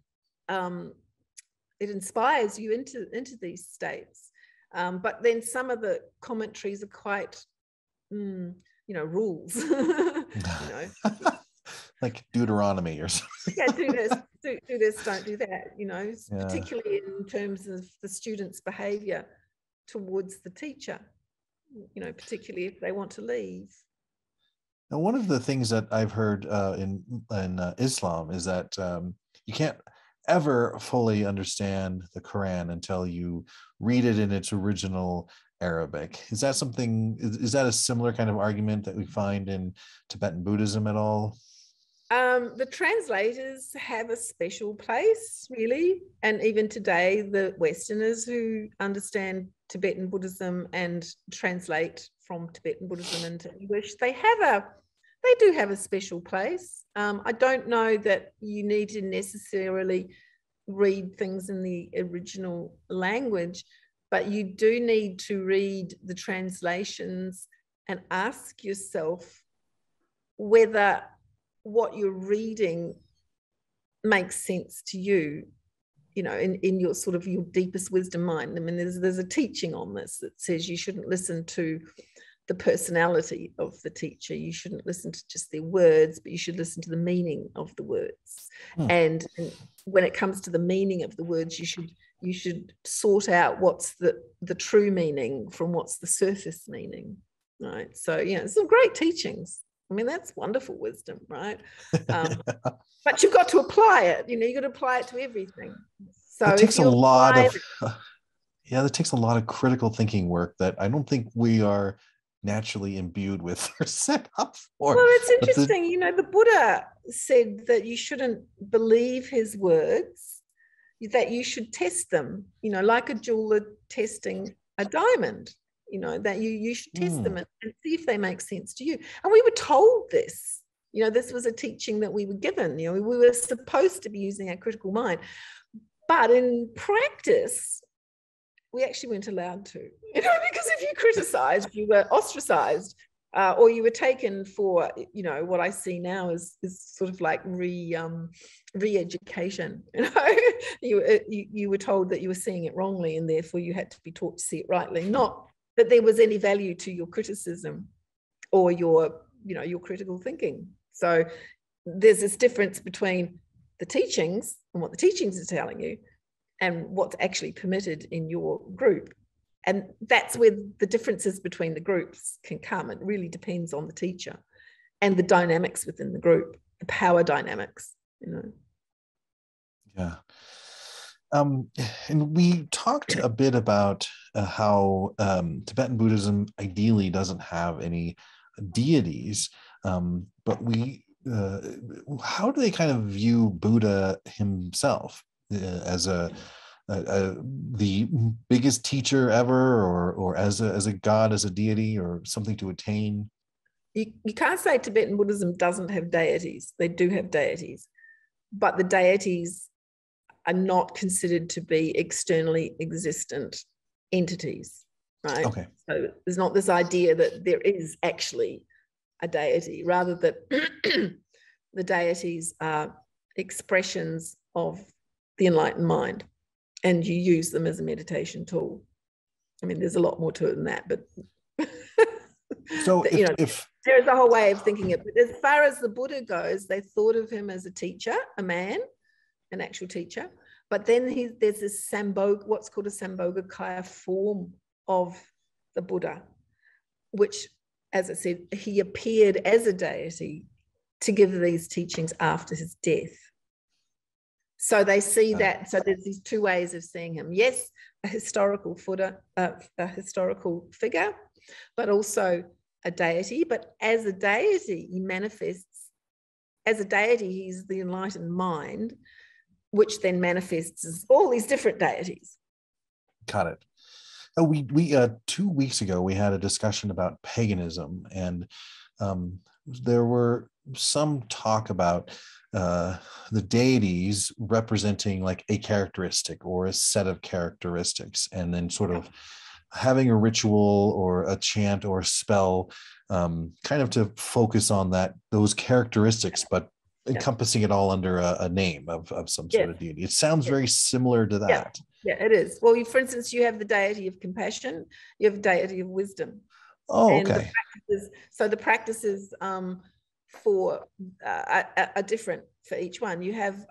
inspires you into these states. But then some of the commentaries are quite, you know, rules, you know. Like Deuteronomy or something. Yeah, do this, don't do that, you know, particularly in terms of the student's behavior towards the teacher, you know, particularly if they want to leave. Now, one of the things that I've heard in Islam is that you can't ever fully understand the Quran until you read it in its original Arabic. Is that something, is that a similar kind of argument that we find in Tibetan Buddhism at all? The translators have a special place, really. And even today, the Westerners who understand Tibetan Buddhism and translate from Tibetan Buddhism into English, they do have a special place. I don't know that you need to necessarily read things in the original language, but you do need to read the translations and ask yourself whether what you're reading makes sense to you, you know, in your sort of your deepest wisdom mind. I mean, there's a teaching on this that says you shouldn't listen to the personality of the teacher. You shouldn't listen to just their words, but you should listen to the meaning of the words. And when it comes to the meaning of the words, you should sort out what's the true meaning from what's the surface meaning, right? So, you know, some great teachings. I mean, that's wonderful wisdom, right? But you've got to apply it. You know, you've got to apply it to everything. So it takes a lot of critical thinking work that I don't think we are naturally imbued with or set up for. Well, it's interesting. You know, the Buddha said that you shouldn't believe his words, that you should test them, you know, like a jeweler testing a diamond. you know, that you should test them and see if they make sense to you. And we were told this, you know, this was a teaching that we were given, you know, we were supposed to be using our critical mind. But in practice, we actually weren't allowed to, you know, because if you criticized, you were ostracized, or you were taken for, you know, what I see now is sort of like re-education. You know, you were told that you were seeing it wrongly, and therefore you had to be taught to see it rightly. Not that there was any value to your criticism or your, you know, your critical thinking. So there's this difference between the teachings and what the teachings are telling you, and what's actually permitted in your group. And that's where the differences between the groups can come. It really depends on the teacher and the dynamics within the group, the power dynamics, you know. Yeah. And we talked a bit about how Tibetan Buddhism ideally doesn't have any deities, but how do they kind of view Buddha himself as the biggest teacher ever, or as a god, as a deity, or something to attain? You can't say Tibetan Buddhism doesn't have deities. They do have deities, but the deities are not considered to be externally existent entities, right? Okay. So there's not this idea that there is actually a deity, rather that the deities are expressions of the enlightened mind, and you use them as a meditation tool. I mean, there's a lot more to it than that, but so you know, there's a whole way of thinking it. But as far as the Buddha goes, they thought of him as a teacher, a man, an actual teacher. But then there's this Sambhoga, what's called a Sambhogakaya form of the Buddha, which, as I said, he appeared as a deity to give these teachings after his death. So they see that. So there's these two ways of seeing him. Yes, a historical figure, but also a deity. But as a deity, he manifests. As a deity, he's the enlightened mind, which then manifests as all these different deities. Got it. We 2 weeks ago we had a discussion about paganism, and there were some talk about the deities representing like a characteristic or a set of characteristics, and then sort of having a ritual or a chant or a spell kind of to focus on those characteristics, but encompassing it all under a name of some sort of deity. It sounds very similar to that. Yeah, it is. Well, for instance, you have the deity of compassion, you have the deity of wisdom. Oh, and okay. The practices for are different for each one. You have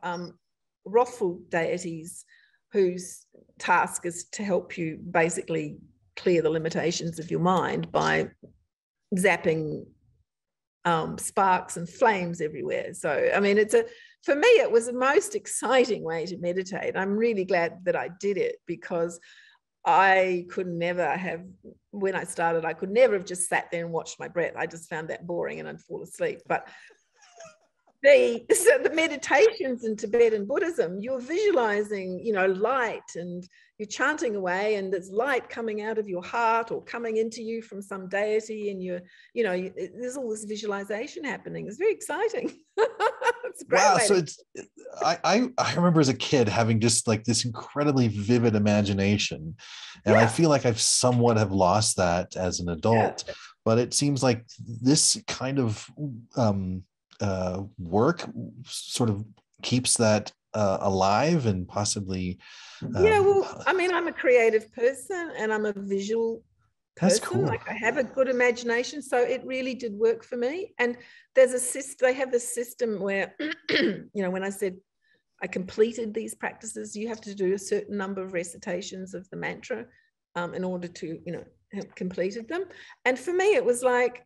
wrathful deities whose task is to help you basically clear the limitations of your mind by zapping sparks and flames everywhere. So, I mean, for me, it was the most exciting way to meditate. I'm really glad that I did it, because I could never have, when I started, I could never have just sat there and watched my breath. I just found that boring and I'd fall asleep. But the meditations in Tibetan Buddhism, you're visualizing, you know, light, and you're chanting away, and there's light coming out of your heart or coming into you from some deity, and there's all this visualization happening. It's very exciting. It's a great way. So I remember as a kid having just like this incredibly vivid imagination, and I feel like I've somewhat have lost that as an adult. But it seems like this kind of work sort of keeps that alive, and possibly well, I mean, I'm a creative person and I'm a visual person. That's cool. Like, I have a good imagination, so it really did work for me. And there's a system, they have this system where you know, when I said I completed these practices, you have to do a certain number of recitations of the mantra in order to, you know, have completed them. And for me, it was like,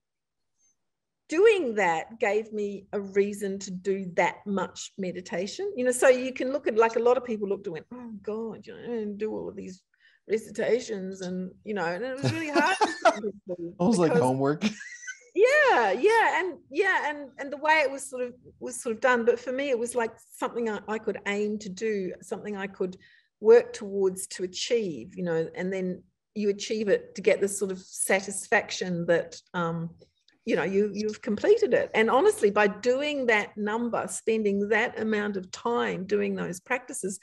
doing that gave me a reason to do that much meditation, you know. So you can look at, like, a lot of people looked and went, oh God, you know, and do all of these recitations, and, you know, and it was really hard. It was like homework. And the way it was sort of done. But for me, it was like something I could aim to do, something I could work towards to achieve, you know, and then you achieve it to get this sort of satisfaction that, you know, you've completed it. And honestly, by doing that number, spending that amount of time doing those practices,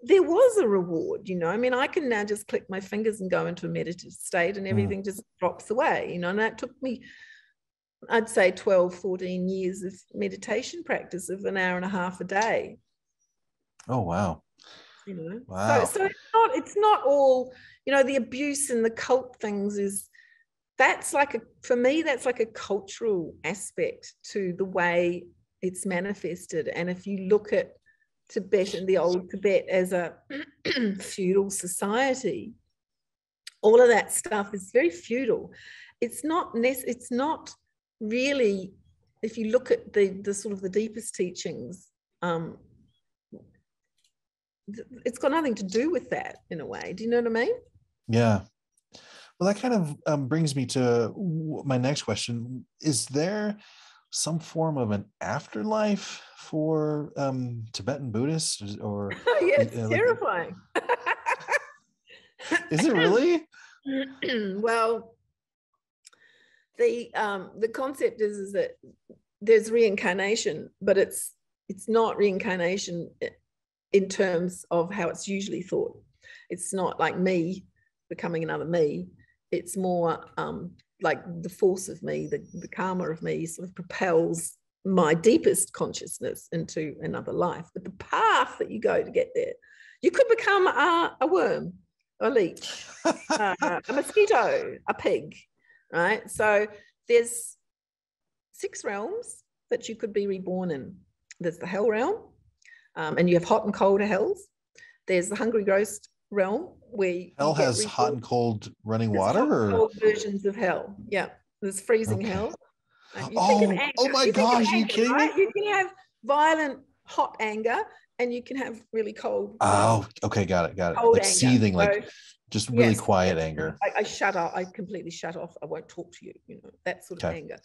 there was a reward, you know. I mean, I can now just click my fingers and go into a meditative state and everything just drops away, you know. And that took me, I'd say 12, 14 years of meditation practice of an hour and a half a day. Oh, wow. You know, wow. So it's not all, you know, the abuse and the cult things that's like for me, that's like a cultural aspect to the way it's manifested. And if you look at Tibet and the old Tibet as a feudal society, all of that stuff is very feudal. It's not really, if you look at the sort of the deepest teachings, it's got nothing to do with that in a way. Do you know what I mean? Yeah. Well, that kind of brings me to my next question. Is there some form of an afterlife for Tibetan Buddhists, or yeah, it's terrifying. Is it really? Well, the concept is that there's reincarnation, but it's not reincarnation in terms of how it's usually thought. It's not like me becoming another me. It's more like the force of me, the karma of me sort of propels my deepest consciousness into another life. But the path that you go to get there, you could become a worm, a leech, a mosquito, a pig, right? So there's 6 realms that you could be reborn in. There's the hell realm, and you have hot and cold hells. There's the hungry ghost realm, where hell has hot and cold running water, or cold versions of hell. Yeah, there's freezing hell. Oh my gosh, are you kidding me? You can have violent hot anger, and you can have really cold. Oh, okay, got it. Like anger. Seething, like just really quiet anger. I shut up. I completely shut off. I won't talk to you. You know, that sort of anger.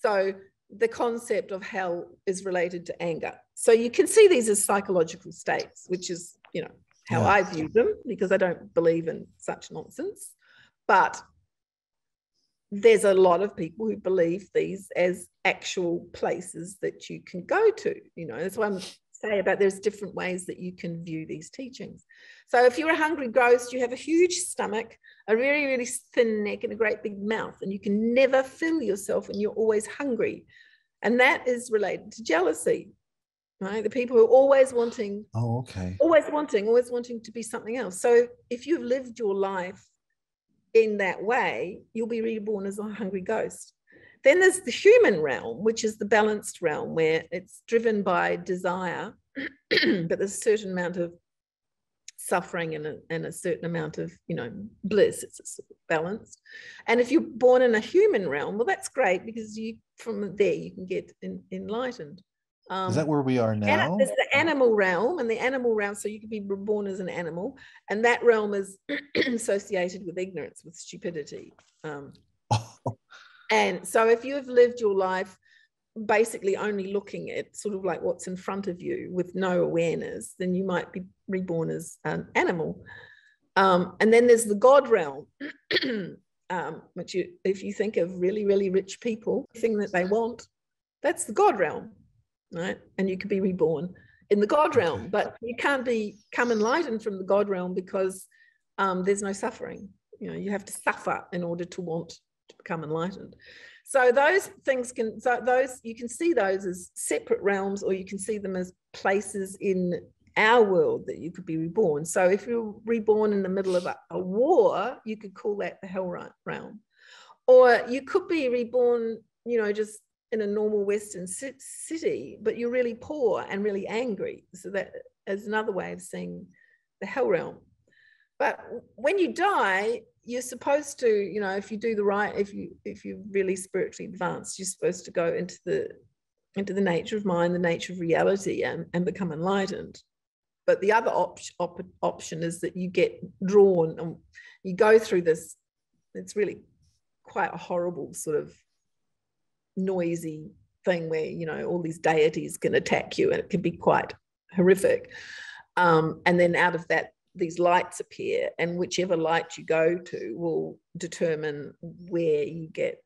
So the concept of hell is related to anger. So you can see these as psychological states, which is, you know, how I view them, because I don't believe in such nonsense. But there's a lot of people who believe these as actual places that you can go to. You know, that's why I'm saying about there's different ways that you can view these teachings. So if you're a hungry ghost, you have a huge stomach, a really, really thin neck, and a great big mouth, and you can never fill yourself, and you're always hungry. And that is related to jealousy. Right? The people who are always wanting, always wanting to be something else. So if you've lived your life in that way, you'll be reborn as a hungry ghost. Then there's the human realm, which is the balanced realm, where it's driven by desire, but there's a certain amount of suffering and a certain amount of, you know, bliss. It's sort of balanced. And if you're born in a human realm, well, that's great, because from there you can get enlightened. Is that where we are now? There's the animal realm, and the animal realm, so you could be reborn as an animal, and that realm is associated with ignorance, with stupidity. And so if you have lived your life basically only looking at sort of like what's in front of you with no awareness, then you might be reborn as an animal. And then there's the God realm, which if you think of really, really rich people, the thing that they want, that's the God realm. Right, and you could be reborn in the God realm, but you can't become enlightened from the God realm, because there's no suffering. You know, you have to suffer in order to want to become enlightened. So those things you can see those as separate realms, or you can see them as places in our world that you could be reborn. So if you're reborn in the middle of a war, you could call that the hell realm, or you could be reborn, you know, just in a normal Western city, but you're really poor and really angry. So that is another way of seeing the hell realm. But when you die, you're supposed to, you know, if you do the right, if you're really spiritually advanced, you're supposed to go into the nature of mind, the nature of reality, and become enlightened. But the other option is that you get drawn, and you go through this. It's really quite a horrible sort of noisy thing where, you know, all these deities can attack you, and it can be quite horrific. And then out of that these lights appear, and whichever light you go to will determine where you get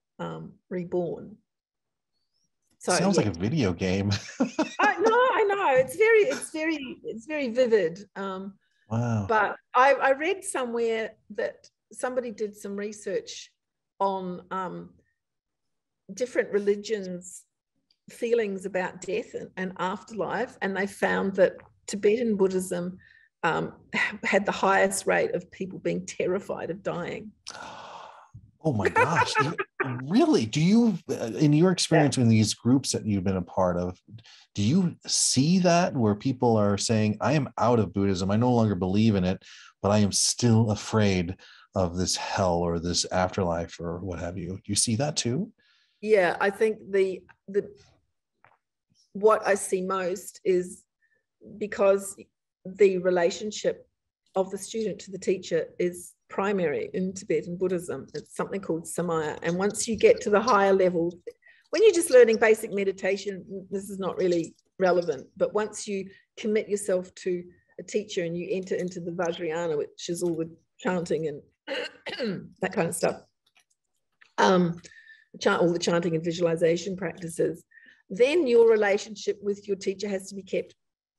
reborn. So sounds like a video game. I know. It's very vivid. Wow. But I read somewhere that somebody did some research on different religions' feelings about death and afterlife, and they found that Tibetan Buddhism had the highest rate of people being terrified of dying. Oh my gosh. Really? Do you, in your experience in these groups that you've been a part of, do you see that where people are saying, I am out of Buddhism, I no longer believe in it, but I am still afraid of this hell or this afterlife or what have you? Do you see that too? Yeah, I think the what I see most is because the relationship of the student to the teacher is primary in Tibetan Buddhism. It's something called samaya. And once you get to the higher levels, when you're just learning basic meditation, this is not really relevant. But once you commit yourself to a teacher and you enter into the Vajrayana, which is all the chanting and that kind of stuff, all the chanting and visualization practices, then your relationship with your teacher has to be kept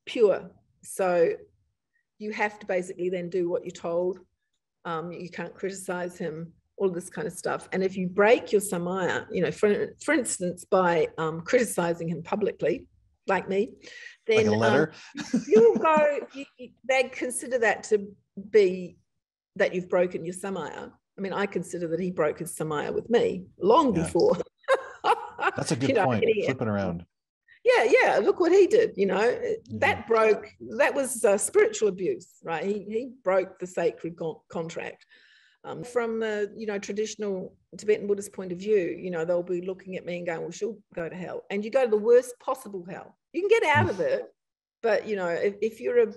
pure. So you have to basically then do what you're told. You can't criticize him, all this kind of stuff. And if you break your samaya, you know, for instance, by criticizing him publicly, like me, then like a letter, you'll go, they'd consider that to be that you've broken your samaya. I mean, I consider that he broke his samaya with me long before. That's a good point. Flipping around. Yeah, look what he did, you know, that was spiritual abuse, right? He broke the sacred contract. From the, you know, traditional Tibetan Buddhist point of view, you know, they'll be looking at me and going, well, she'll go to hell. And you go to the worst possible hell. You can get out of it, but, you know, if you're a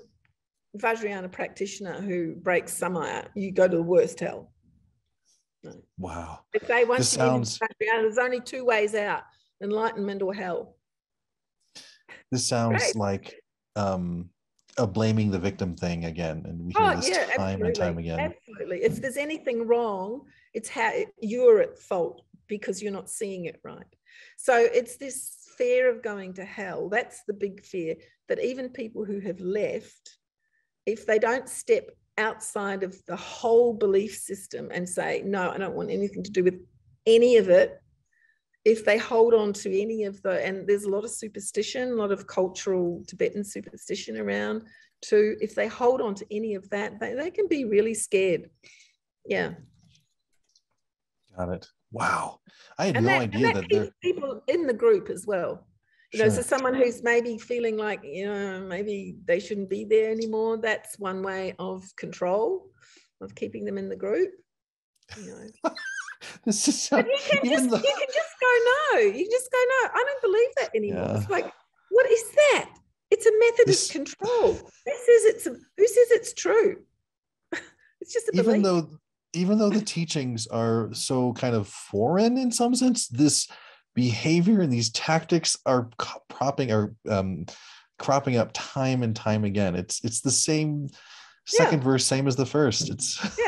Vajrayana practitioner who breaks samaya, you go to the worst hell. Wow. If they once you get Vajrayana, there's only two ways out, enlightenment or hell. This sounds like a blaming the victim thing again, and we hear this time and time again. Absolutely. If there's anything wrong, it's how you're at fault because you're not seeing it right. So it's this fear of going to hell. That's the big fear, that even people who have left, if they don't step outside of the whole belief system and say, no, I don't want anything to do with any of it, if they hold on to any of the, and there's a lot of superstition, a lot of cultural Tibetan superstition around too, if they hold on to any of that, they can be really scared. Yeah. Got it. Wow. I had no idea that there are people in the group as well. You know, so someone who's maybe feeling like, you know, maybe they shouldn't be there anymore, that's one way of control, of keeping them in the group. You know. This is so, you can just go, no. You just go, no, I don't believe that anymore. Yeah. It's like, what is that? It's a Methodist control. Who says it's true? It's just a belief. Even though the teachings are so kind of foreign in some sense, this behavior and these tactics are cropping up time and time again. It's the same second verse, same as the first. It's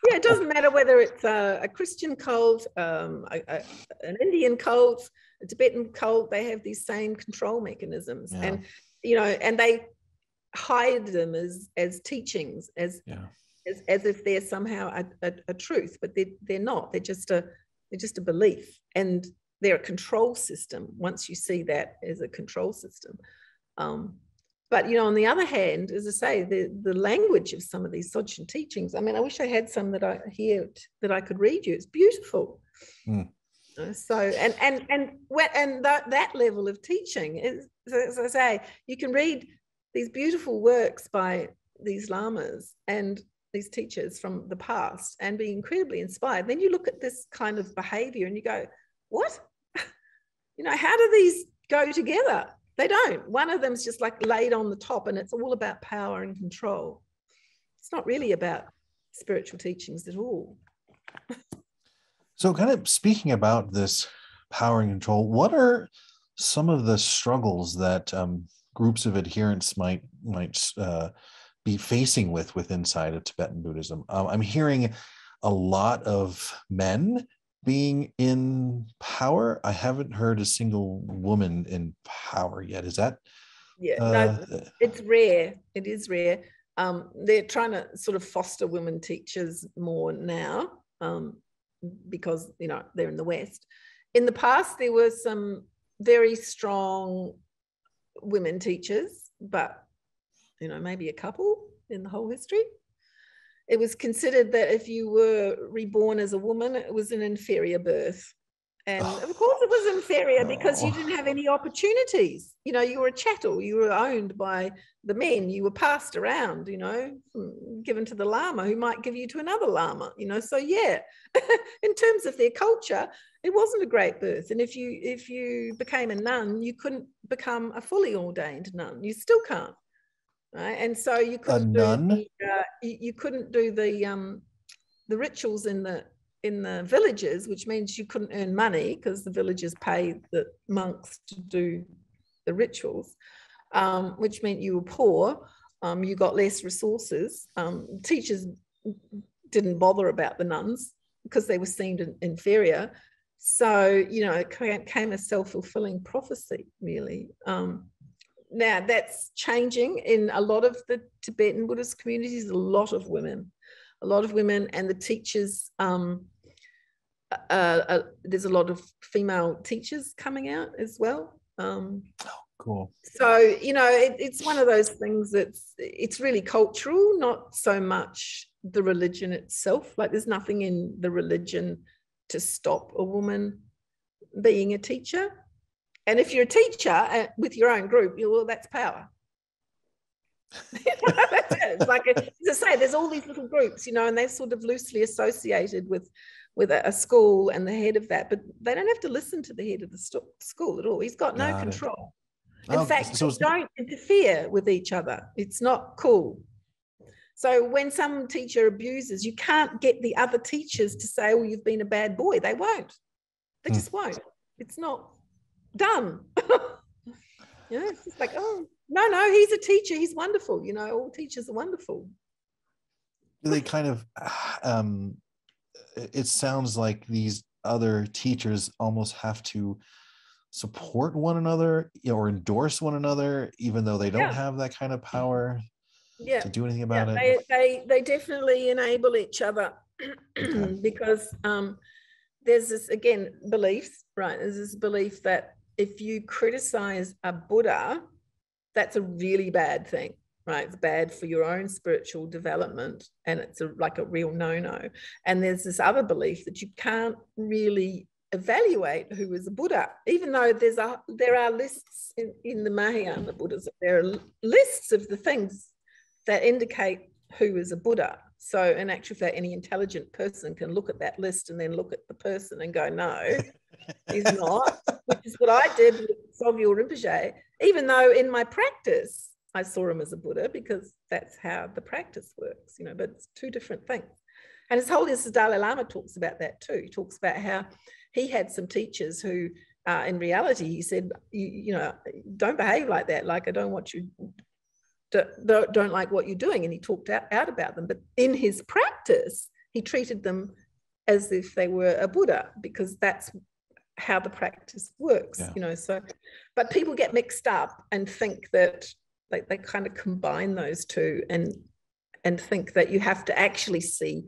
it doesn't matter whether it's a Christian cult, an Indian cult, a Tibetan cult. They have these same control mechanisms, and you know, and they hide them as teachings, as if they're somehow a truth, but they're not. They're just a belief, and they're a control system. Once you see that as a control system. But, you know, on the other hand, as I say, the language of some of these Dzogchen teachings, I mean, I wish I had some that I could read you. It's beautiful. So, and that level of teaching is, as I say, you can read these beautiful works by these lamas and these teachers from the past and be incredibly inspired. Then you look at this kind of behavior and you go, what? You know, how do these go together? They don't. One of them's just like laid on the top, and it's all about power and control. It's not really about spiritual teachings at all. So kind of speaking about this power and control, what are some of the struggles that groups of adherents might be facing with inside of Tibetan Buddhism? I'm hearing a lot of men being in power. I haven't heard a single woman in power yet. Is that? No, it's rare. It is rare. They're trying to sort of foster women teachers more now, because, you know, they're in the West. In the past, there were some very strong women teachers, but, you know, maybe a couple in the whole history. It was considered that if you were reborn as a woman, it was an inferior birth. And of course it was inferior because you didn't have any opportunities. You know, you were a chattel, you were owned by the men, you were passed around, you know, given to the Lama who might give you to another Lama, you know. So yeah, in terms of their culture, it wasn't a great birth. And if you became a nun, you couldn't become a fully ordained nun. You still can't. Right? And so you couldn't you couldn't do the rituals in the villages, which means you couldn't earn money because the villagers paid the monks to do the rituals, which meant you were poor. You got less resources. Teachers didn't bother about the nuns because they were seen inferior. So, you know, it became a self-fulfilling prophecy, really. Now that's changing in a lot of the Tibetan Buddhist communities. A lot of women, and the teachers. There's a lot of female teachers coming out as well. Cool. So, you know, it's one of those things it's really cultural, not so much the religion itself. Like, there's nothing in the religion to stop a woman being a teacher. And if you're a teacher with your own group, well, that's power. That's it. It's like, as I say, there's all these little groups, you know, and they're sort of loosely associated with a school and the head of that, but they don't have to listen to the head of the school at all. He's got no control. In fact, don't interfere with each other. It's not cool. So when some teacher abuses, you can't get the other teachers to say, oh, you've been a bad boy. They won't. They just won't. It's not done. You know, it's just like, oh, no, he's a teacher. He's wonderful. You know, all teachers are wonderful. Do they kind of, it sounds like these other teachers almost have to support one another, you know, or endorse one another, even though they don't have that kind of power to do anything about it. They definitely enable each other because there's this, again, beliefs, right? There's this belief that if you criticize a Buddha, that's a really bad thing, right? It's bad for your own spiritual development, and it's like a real no-no. And there's this other belief that you can't really evaluate who is a Buddha, even though there are lists in the Mahayana Buddhism. There are lists of the things that indicate who is a Buddha. So in actual fact, any intelligent person can look at that list and then look at the person and go, no, he's not, which is what I did with Sogyal Rinpoche, even though in my practice, I saw him as a Buddha because that's how the practice works, you know, but it's two different things. And His Holiness the Dalai Lama talks about that too. He talks about how he had some teachers who, in reality, he said, you know, don't behave like that. Like, I don't want you, don't like what you're doing. And he talked out about them. But in his practice, he treated them as if they were a Buddha, because that's how the practice works, you know. So, but people get mixed up and think that they kind of combine those two and think that you have to actually see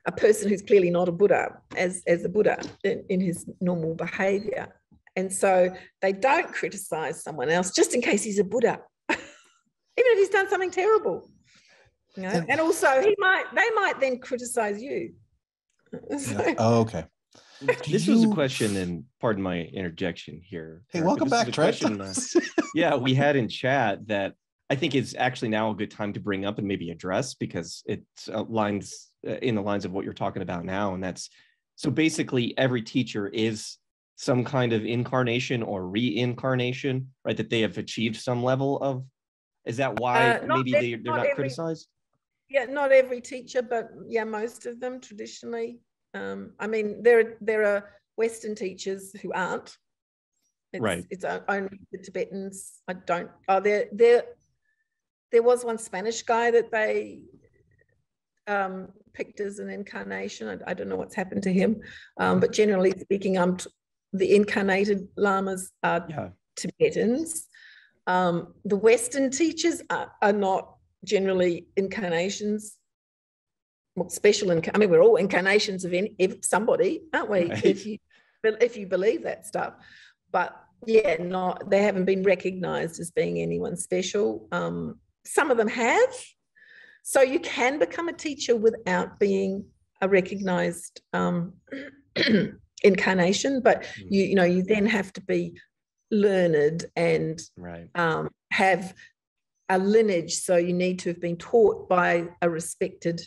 a person who's clearly not a Buddha as a Buddha in his normal behavior. And so they don't criticize someone else just in case he's a Buddha, even if he's done something terrible, you know. And also they might then criticize you. So, oh, okay. This was a question, and pardon my interjection here. Hey, welcome back, Trent. Yeah, we had in chat that I think is actually now a good time to bring up and maybe address, because it lines in the lines of what you're talking about now. And that's, so basically every teacher is some kind of incarnation or reincarnation, right? That they have achieved some level of, is that why maybe they're not criticized? Yeah, not every teacher, but yeah, most of them traditionally. I mean, there are Western teachers who aren't. It's only the Tibetans. They're there was one Spanish guy that they picked as an incarnation. I don't know what's happened to him, but generally speaking, the incarnated lamas are Tibetans. The Western teachers are not generally incarnations. Well, I mean, we're all incarnations of somebody, aren't we? Right. If you believe that stuff, but yeah, they haven't been recognized as being anyone special. Some of them have, so you can become a teacher without being a recognized incarnation, but you then have to be learned and have a lineage. So you need to have been taught by a respected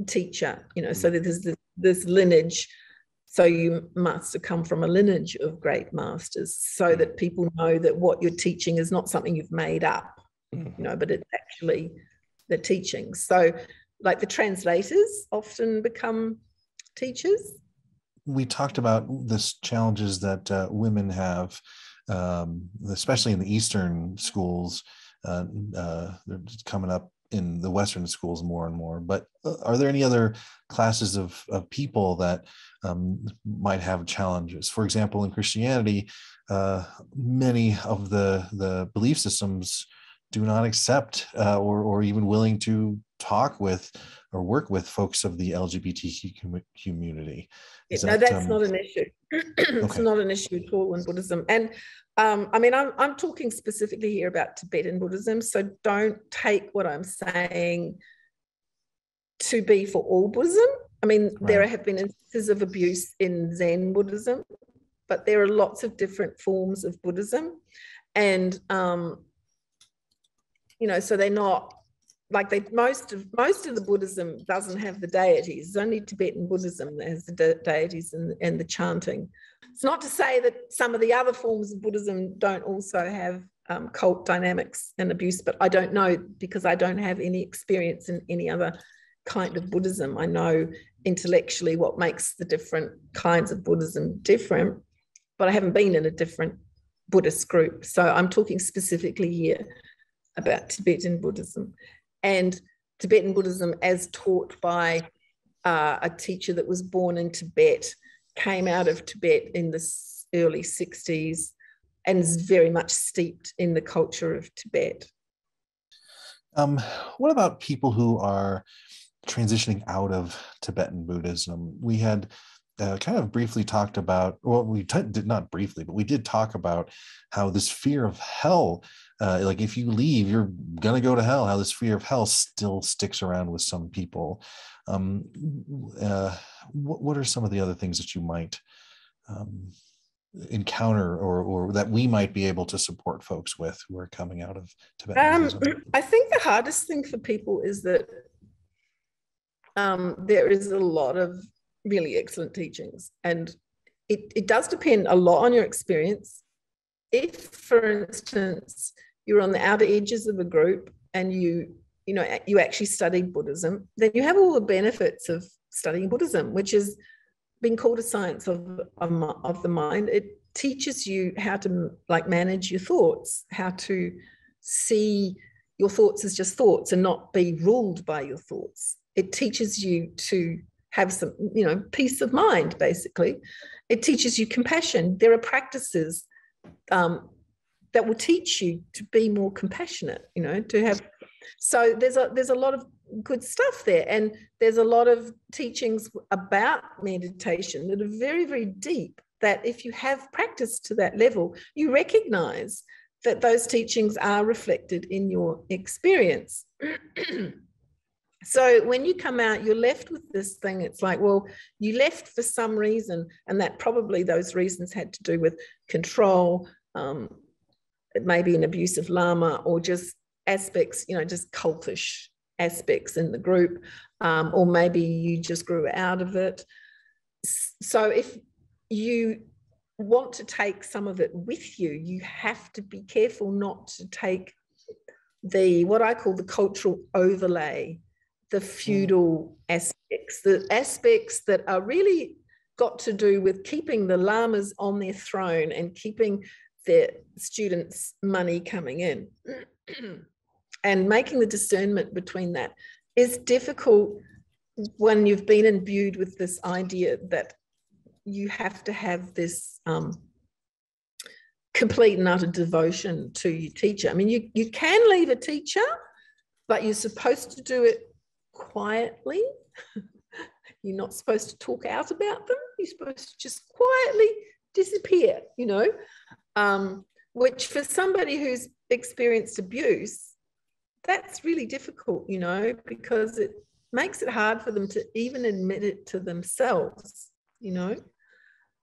teacher, so that there's this lineage. So you must have come from a lineage of great masters, so that people know that what you're teaching is not something you've made up, but it's actually the teaching. So like the translators often become teachers. We talked about this challenges that women have, especially in the Eastern schools. They're coming up in the Western schools more and more. But are there any other classes of people that might have challenges? For example, in Christianity, many of the belief systems do not accept or even willing to talk with or work with folks of the LGBTQ community. That's not an issue. It's not an issue at all in Buddhism. And I mean, I'm talking specifically here about Tibetan Buddhism, so don't take what I'm saying to be for all Buddhism. I mean, there have been instances of abuse in Zen Buddhism, but there are lots of different forms of Buddhism. And, so they're not, like most of the Buddhism doesn't have the deities. It's only Tibetan Buddhism that has the deities and the chanting. It's not to say that some of the other forms of Buddhism don't also have cult dynamics and abuse, but I don't know, because I don't have any experience in any other kind of Buddhism. I know intellectually what makes the different kinds of Buddhism different, but I haven't been in a different Buddhist group. So I'm talking specifically here about Tibetan Buddhism. And Tibetan Buddhism, as taught by a teacher that was born in Tibet, came out of Tibet in the early 60s and is very much steeped in the culture of Tibet. What about people who are transitioning out of Tibetan Buddhism? We had kind of briefly talked about, well, we did not briefly, but we did talk about how this fear of hell, like if you leave, you're going to go to hell, how this fear of hell still sticks around with some people. What are some of the other things that you might encounter or that we might be able to support folks with who are coming out of Tibetan Buddhism? I think the hardest thing for people is that there is a lot of really excellent teachings, and it does depend a lot on your experience. If, for instance, you're on the outer edges of a group and you actually studied Buddhism, then you have all the benefits of studying Buddhism, which is being called a science of the mind. It teaches you how to manage your thoughts, how to see your thoughts as just thoughts and not be ruled by your thoughts. It teaches you to have some, peace of mind, basically. It teaches you compassion. There are practices that will teach you to be more compassionate, to have. So there's a lot of good stuff there. And there's a lot of teachings about meditation that are very, very deep, that if you have practice to that level, you recognize that those teachings are reflected in your experience. So when you come out, you're left with this thing. It's like, well, you left for some reason, and that probably those reasons had to do with control, maybe an abusive lama, or just aspects, just cultish aspects in the group, or maybe you just grew out of it. So if you want to take some of it with you, you have to be careful not to take what I call the cultural overlay, the feudal aspects, the aspects that are really got to do with keeping the lamas on their throne and keeping their students' money coming in. And making the discernment between that is difficult when you've been imbued with this idea that you have to have this complete and utter devotion to your teacher. I mean, you can leave a teacher, but you're supposed to do it quietly. You're not supposed to talk out about them. You're supposed to just quietly disappear, you know, which for somebody who's experienced abuse, that's really difficult, you know, because it makes it hard for them to even admit it to themselves, you know.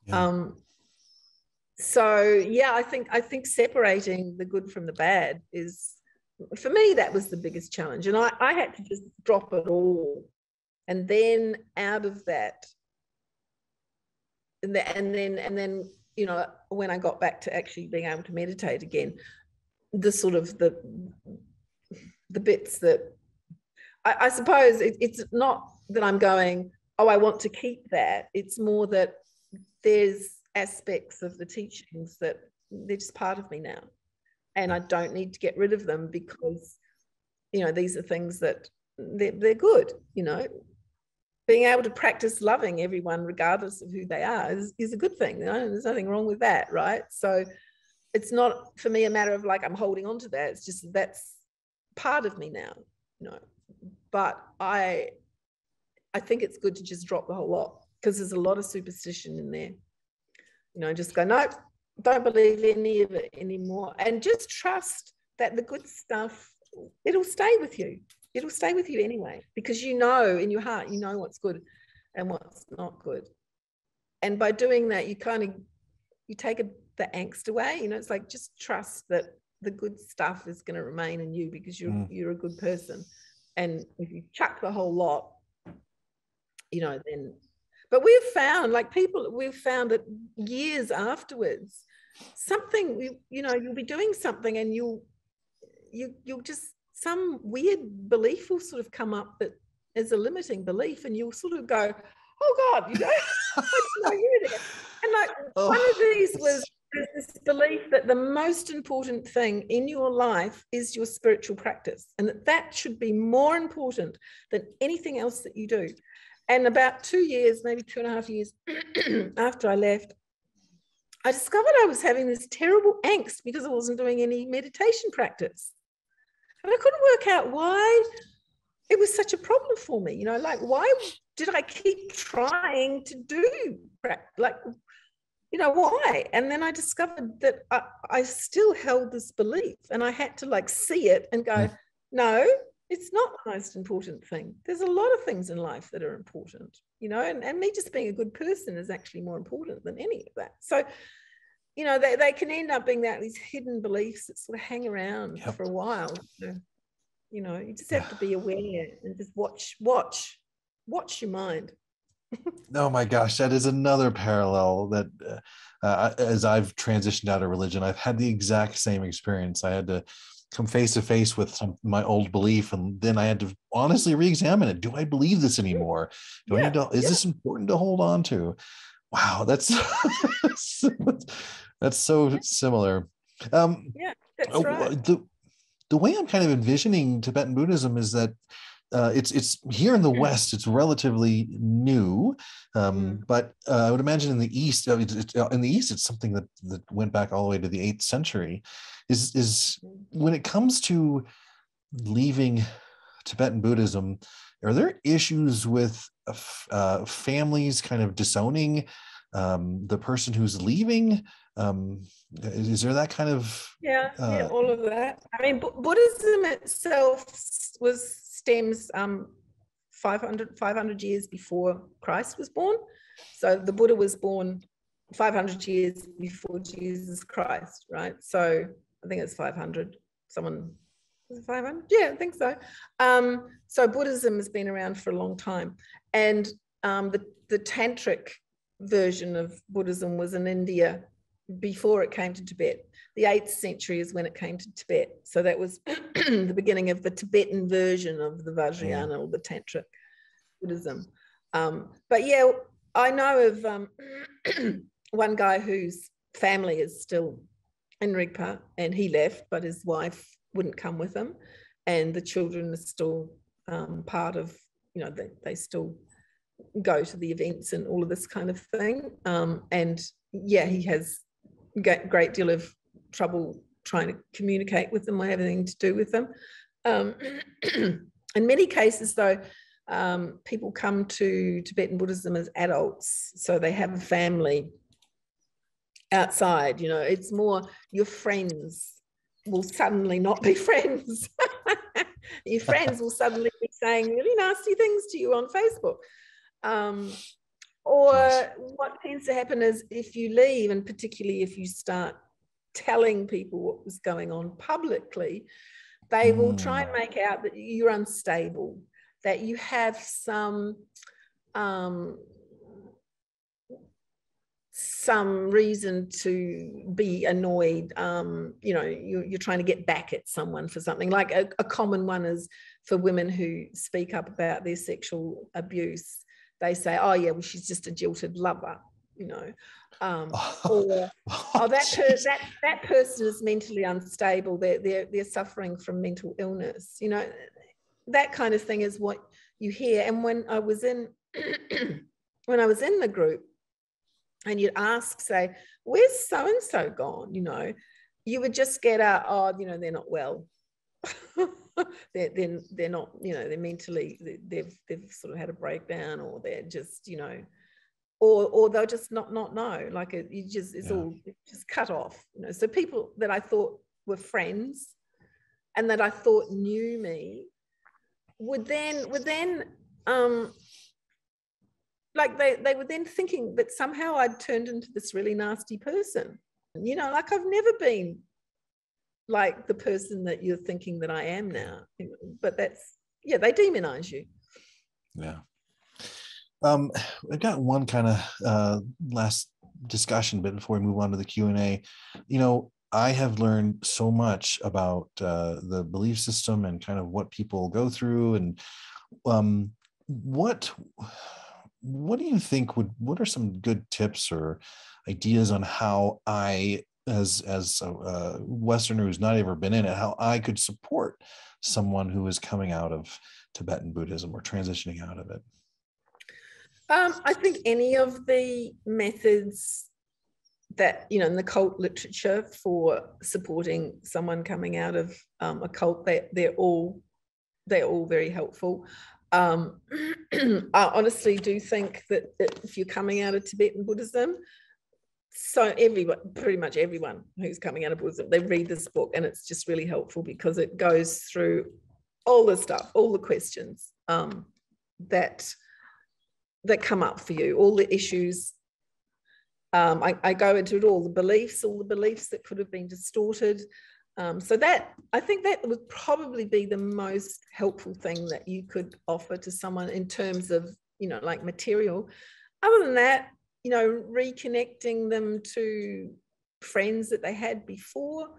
Yeah. So yeah, I think separating the good from the bad is, for me, that was the biggest challenge. And I had to just drop it all. And then out of that, and then, you know, when I got back to actually being able to meditate again, the sort of the bits that I suppose it's not that I'm going, oh, I want to keep that. It's more that there's aspects of the teachings that they're just part of me now. And I don't need to get rid of them because, you know, these are things that they're good, you know. Being able to practice loving everyone regardless of who they are is a good thing. You know? There's nothing wrong with that, right? So it's not, for me, a matter of like I'm holding on to that. It's just that's part of me now, you know. But I think it's good to just drop the whole lot, because there's a lot of superstition in there. You know, just go, no, don't believe any of it anymore, and just trust that the good stuff, it'll stay with you. It'll stay with you anyway, because you know in your heart, you know what's good and what's not good. And by doing that, you take the angst away. You know, it's like, just trust that the good stuff is going to remain in you because you're a good person. And if you chuck the whole lot, you know, then, but we've found that years afterwards, something, you know, you'll be doing something and you'll just, some weird belief will sort of come up that is a limiting belief, and you'll sort of go, oh God, you know, I didn't know you were there. And like one of these was this belief that the most important thing in your life is your spiritual practice, and that should be more important than anything else that you do. And about 2 years, maybe 2.5 years after I left, I discovered I was having this terrible angst because I wasn't doing any meditation practice. And I couldn't work out why it was such a problem for me. You know, like, why did I keep trying to do, like, you know, why? And then I discovered that I still held this belief, and I had to like see it and go, no, it's not the most important thing. There's a lot of things in life that are important, you know, and me just being a good person is actually more important than any of that. So, you know, they can end up being these hidden beliefs that sort of hang around for a while. So, you know, you just have to be aware and just watch your mind. Oh my gosh, that is another parallel that as I've transitioned out of religion, I've had the exact same experience. I had to come face to face with my old belief, and then I had to honestly re-examine it. Do I believe this anymore? Do I need to? Is this important to hold on to? Wow, that's that's so similar. That's right. The way I'm kind of envisioning Tibetan Buddhism is that it's here in the West, it's relatively new, but I would imagine in the East, it's something that went back all the way to the 8th century. Is when it comes to leaving Tibetan Buddhism, are there issues with families kind of disowning the person who's leaving? Is there that kind of all of that? I mean, Buddhism itself stems 500 years before Christ was born. So the Buddha was born 500 years before Jesus Christ, right? So I think it's 500. Someone, was it 500? Yeah, I think so. So Buddhism has been around for a long time, and the tantric version of Buddhism was in India before it came to Tibet. The 8th century is when it came to Tibet. So that was the beginning of the Tibetan version of the Vajrayana or the tantric Buddhism. But yeah, I know of one guy whose family is still in Rigpa, and he left, but his wife wouldn't come with him. and the children are still part of, they still go to the events and all of this kind of thing. And yeah, he has a great deal of trouble trying to communicate with them or have anything to do with them. In many cases, though, people come to Tibetan Buddhism as adults, so they have a family outside. It's more your friends will suddenly not be friends. Your friends will suddenly be saying really nasty things to you on Facebook. Or what tends to happen is if you leave, and particularly if you start telling people what was going on publicly, they will try and make out that you're unstable, that you have some reason to be annoyed. You're trying to get back at someone for something. Like a common one is for women who speak up about their sexual abuse. They say, oh yeah, well, she's just a jilted lover, or that person is mentally unstable. They're suffering from mental illness. That kind of thing is what you hear. And when I was in the group, and you'd ask, say, where's so and so gone? You would just get out, oh, they're not well. they're not, they're mentally, they've sort of had a breakdown, or they're just, or they'll just not know. Like it's all just cut off. So people that I thought were friends and that I thought knew me would then like they were then thinking that somehow I'd turned into this really nasty person. Like I've never been like the person that you're thinking that I am now. But they demonize you. Yeah. I've got one kind of last discussion bit before we move on to the Q&A. I have learned so much about the belief system and kind of what people go through, and what do you think what are some good tips or ideas on how I, as a Westerner who's not ever been in it, how I could support someone who is coming out of Tibetan Buddhism or transitioning out of it? I think any of the methods that, in the cult literature for supporting someone coming out of a cult, they're all very helpful. I honestly do think that if you're coming out of Tibetan Buddhism, so pretty much everyone who's coming out of Buddhism, they read this book, and it's just really helpful because it goes through all the stuff, all the questions that come up for you, all the issues. I go into it, all the beliefs that could have been distorted. So that, I think that would probably be the most helpful thing that you could offer to someone in terms of, like material. Other than that, reconnecting them to friends that they had before,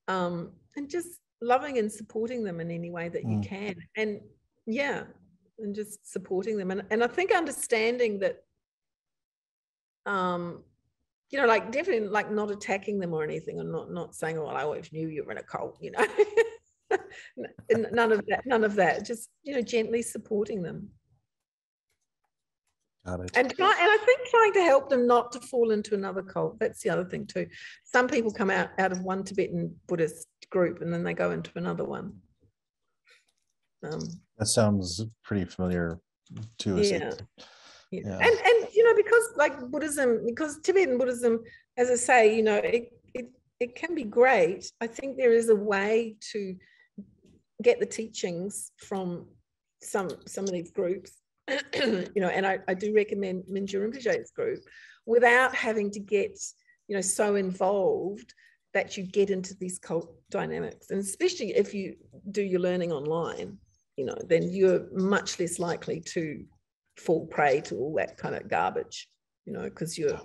and just loving and supporting them in any way that you can. And and just supporting them. And I think understanding that, like definitely like not attacking them or anything, and not saying, oh, well, I always knew you were in a cult, none of that, just, gently supporting them. Got it. And I think trying to help them not to fall into another cult. That's the other thing too. Some people come out of one Tibetan Buddhist group and then they go into another one. That sounds pretty familiar to us. Yeah. And because like Buddhism, because Tibetan Buddhism, as I say, it can be great. I think there is a way to get the teachings from some of these groups, and I do recommend Mingyur Rinpoche's group, without having to get so involved that you get into these cult dynamics. And especially if you do your learning online, then you're much less likely to fall prey to all that kind of garbage, because you're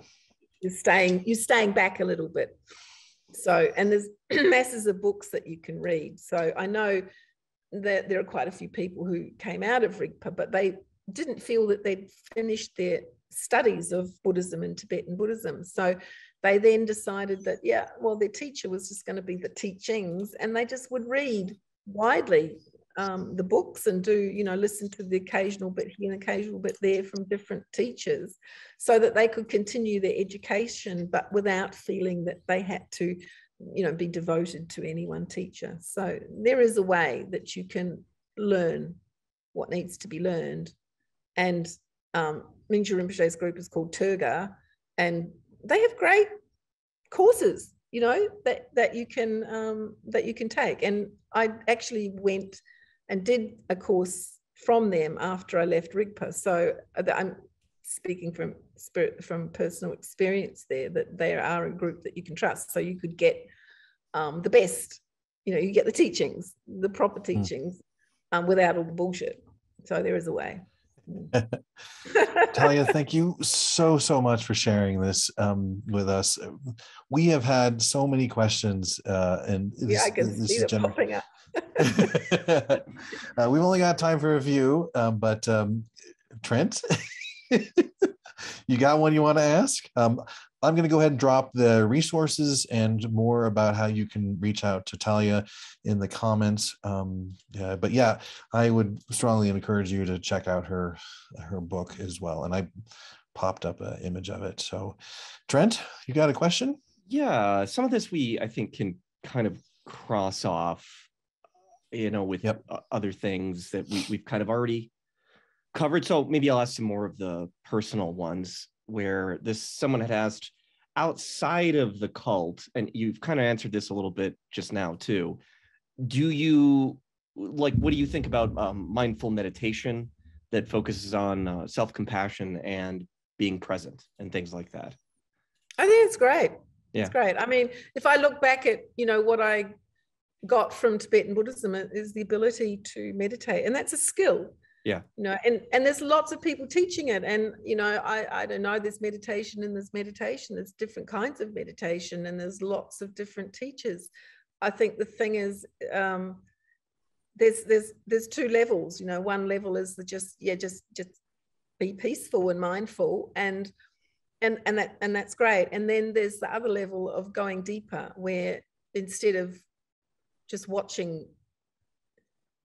staying back a little bit. So, and there's masses of books that you can read. So I know that there are quite a few people who came out of Rigpa, but they didn't feel that they'd finished their studies of Buddhism and Tibetan Buddhism. So they then decided that, their teacher was just going to be the teachings, and they just would read widely the books and do, you know, listen to the occasional bit here and occasional bit there from different teachers, so that they could continue their education, but without feeling that they had to, you know, be devoted to any one teacher. So there is a way that you can learn what needs to be learned. And Mingyur Rinpoche's group is called Turga, and they have great courses, you know, that you can take. And I actually went and did a course from them after I left Rigpa. So I'm speaking from personal experience there, that they are a group that you can trust. So you could get the best, you know, you get the teachings, the proper teachings, without all the bullshit. So there is a way. Tahlia, thank you so much for sharing this with us. We have had so many questions, and yeah, I can see them popping up. We've only got time for a few, but Trent, you got one you want to ask? I'm going to go ahead and drop the resources and more about how you can reach out to Tahlia in the comments. But yeah, I would strongly encourage you to check out her book as well. And I popped up an image of it. So Trent, you got a question? Yeah, some of this I think can kind of cross off, you know, with other things that we've kind of already covered. So maybe I'll ask some more of the personal ones, where someone had asked, outside of the cult, and you've kind of answered this a little bit just now too, what do you think about mindful meditation that focuses on self-compassion and being present and things like that? I think it's great. Yeah. It's great. I mean, if I look back at, you know, what I got from Tibetan Buddhism is the ability to meditate, and that's a skill. Yeah. You know, and there's lots of people teaching it. And, you know, I don't know, there's meditation and there's meditation. There's different kinds of meditation, and there's lots of different teachers. I think the thing is, there's two levels. You know, one level is just be peaceful and mindful, and that's great. And then there's the other level of going deeper, where instead of just watching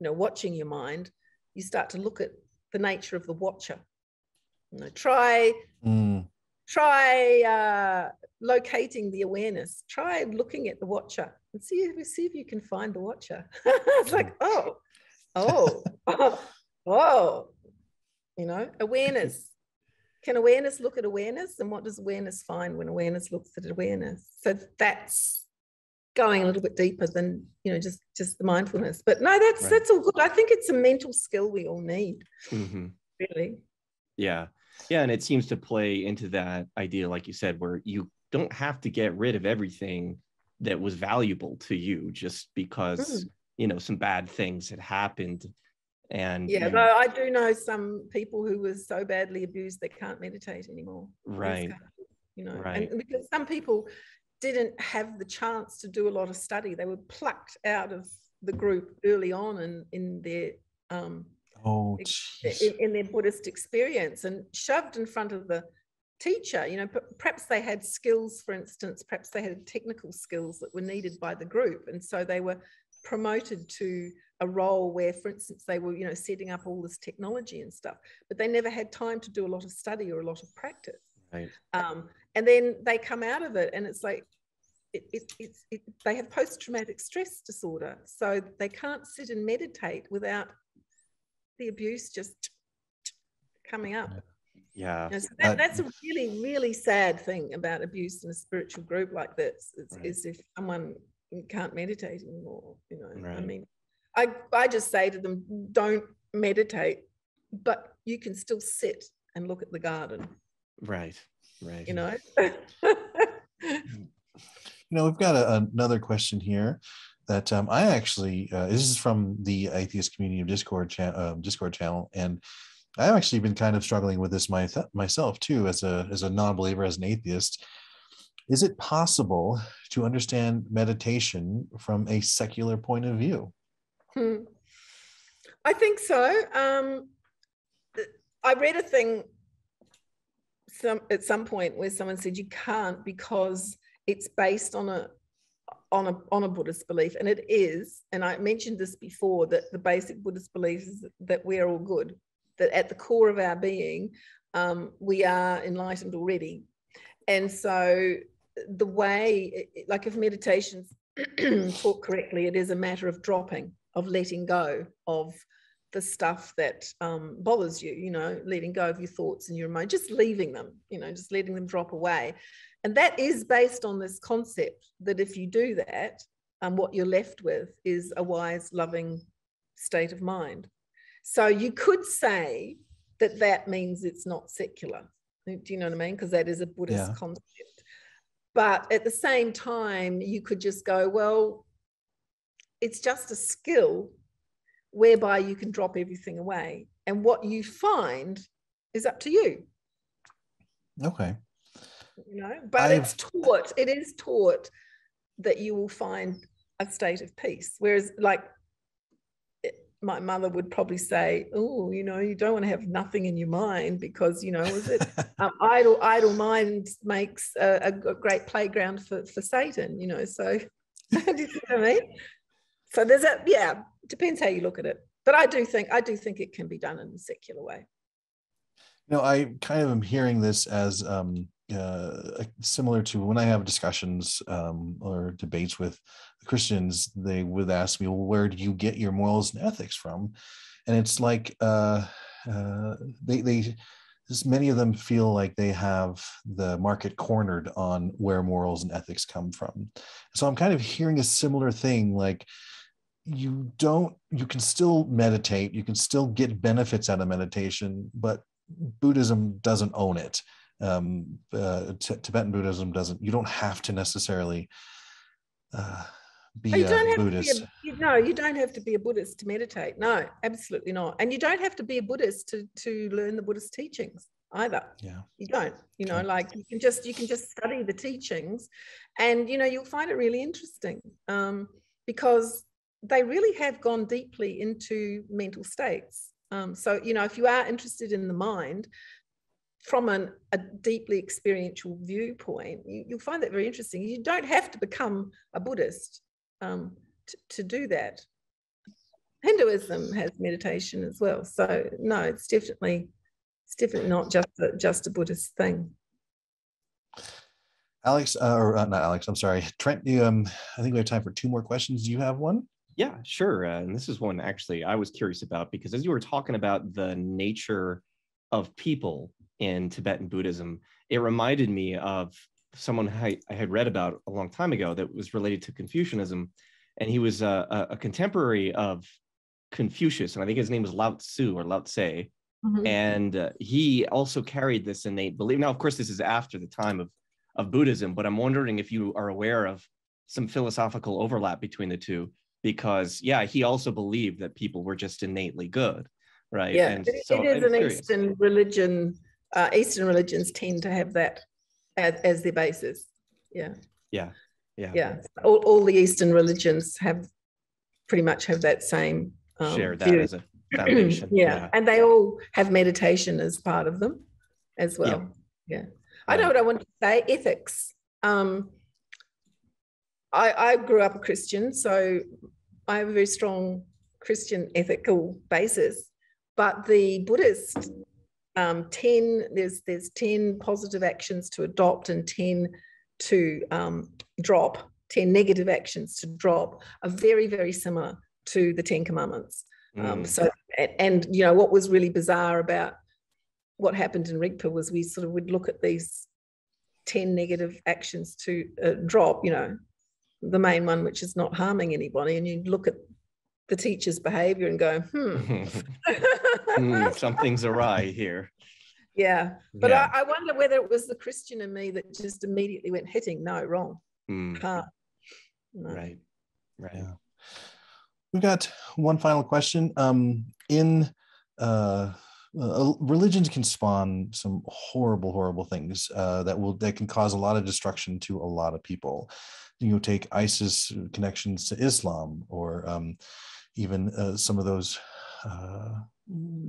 your mind, you start to look at the nature of the watcher. You know, try locating the awareness. Try looking at the watcher and see if you can find the watcher. It's like, oh, you know, awareness. Can awareness look at awareness? And what does awareness find when awareness looks at awareness? So that's going a little bit deeper than, you know, just the mindfulness. But no, that's all good. I think it's a mental skill we all need, really. Yeah, and it seems to play into that idea, like you said, where you don't have to get rid of everything that was valuable to you just because you know, some bad things had happened. And yeah, no, I do know some people who were so badly abused they can't meditate anymore. Right. You know, and because some people didn't have the chance to do a lot of study. They were plucked out of the group early on in their in their Buddhist experience, and shoved in front of the teacher. You know, perhaps they had skills, for instance, perhaps they had technical skills that were needed by the group, and so they were promoted to a role where, for instance, they were, you know, setting up all this technology and stuff, but they never had time to do a lot of study or a lot of practice. Right. And then they come out of it, and it's like they have post-traumatic stress disorder, so they can't sit and meditate without the abuse just coming up. Yeah. You know, so that's a really, really sad thing about abuse in a spiritual group like this. Is if someone can't meditate anymore. You know, I mean, I just say to them, don't meditate, but you can still sit and look at the garden. Right. You know. You know, we've got another question here that I actually, this is from the Atheist Community of Discord channel, and I've actually been kind of struggling with this myself too, as a non-believer, as an atheist. Is it possible to understand meditation from a secular point of view? I think so. I read a thing at some point where someone said you can't, because it's based on on a Buddhist belief, and it is, and I mentioned this before, that the basic Buddhist belief is that we're all good, that at the core of our being, we are enlightened already. And so the way, like if meditation's taught correctly, it is a matter of dropping, of letting go of the stuff that bothers you, you know, letting go of your thoughts and your mind, just leaving them, you know, just letting them drop away. And that is based on this concept that if you do that, what you're left with is a wise, loving state of mind. So you could say that that means it's not secular. Do you know what I mean? Because that is a Buddhist concept. But at the same time, you could just go, well, it's just a skill whereby you can drop everything away. And what you find is up to you. Okay. You know, but it is taught that you will find a state of peace. Whereas, like, my mother would probably say, oh, you know, you don't want to have nothing in your mind because, you know, is it idle mind makes a great playground for Satan, you know, so do you see what I mean? So there's a, yeah, it depends how you look at it. But I do think it can be done in a secular way. You know, I kind of am hearing this as similar to when I have discussions or debates with Christians. They would ask me, well, where do you get your morals and ethics from? And it's like many of them feel like they have the market cornered on where morals and ethics come from. So I'm kind of hearing a similar thing, like you can still meditate, you can still get benefits out of meditation, but Buddhism doesn't own it. Tibetan Buddhism doesn't. You don't have to necessarily be a Buddhist. You don't have to be a Buddhist to meditate. No, absolutely not. And you don't have to be a Buddhist to learn the Buddhist teachings either. Yeah, you don't. You know, like you can just study the teachings, and you know you'll find it really interesting because they really have gone deeply into mental states. So you know, if you are interested in the mind from a deeply experiential viewpoint, you'll find that very interesting. You don't have to become a Buddhist to do that. Hinduism has meditation as well. So no, it's definitely not just a Buddhist thing. Alex, or not Alex, I'm sorry. Trent, I think we have time for 2 more questions. Do you have one? Yeah, sure. And this is one actually I was curious about, because as you were talking about the nature of people in Tibetan Buddhism, it reminded me of someone I had read about a long time ago that was related to Confucianism. And he was a contemporary of Confucius, and I think his name was Lao Tzu or Lao Tse. Mm-hmm. And he also carried this innate belief. Now, of course, this is after the time of Buddhism, but I'm wondering if you are aware of some philosophical overlap between the two, because, yeah, he also believed that people were just innately good, right? Yeah, and it is an Eastern religion. Eastern religions tend to have that as their basis. Yeah. All the Eastern religions pretty much have that same share that view as a foundation. Yeah, and they all have meditation as part of them as well. Yeah. I know what I want to say. Ethics. I grew up a Christian, so I have a very strong Christian ethical basis. But the Buddhist 10 positive actions to adopt and 10 to drop, 10 negative actions to drop, are very, very similar to the 10 commandments. So you know what was really bizarre about what happened in Rigpa was we sort of would look at these 10 negative actions to drop, you know, the main one, which is not harming anybody, and you look at the teacher's behavior and go, something's awry here. Yeah, but yeah. I wonder whether it was the Christian in me that just immediately went hitting, no, wrong. No. Right. Yeah. We've got one final question. Religions can spawn some horrible things that can cause a lot of destruction to a lot of people. You know, take ISIS connections to Islam, or even some of those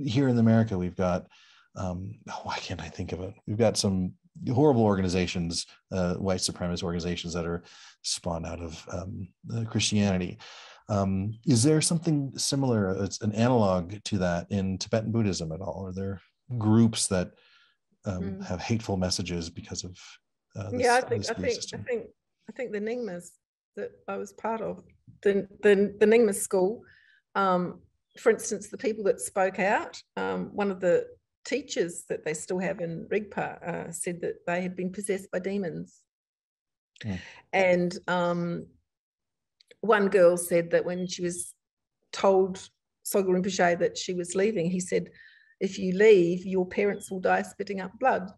here in America. We've got why can't I think of it? We've got some horrible organizations, white supremacist organizations that are spawned out of Christianity. Is there something similar, it's an analog to that in Tibetan Buddhism at all? Are there groups that have hateful messages because of I think the Nyingmas that I was part of, the Nyingma school, for instance, the people that spoke out, one of the teachers that they still have in Rigpa said that they had been possessed by demons. And one girl said that when she was told Sogyal Rinpoche that she was leaving, he said, if you leave, your parents will die spitting up blood.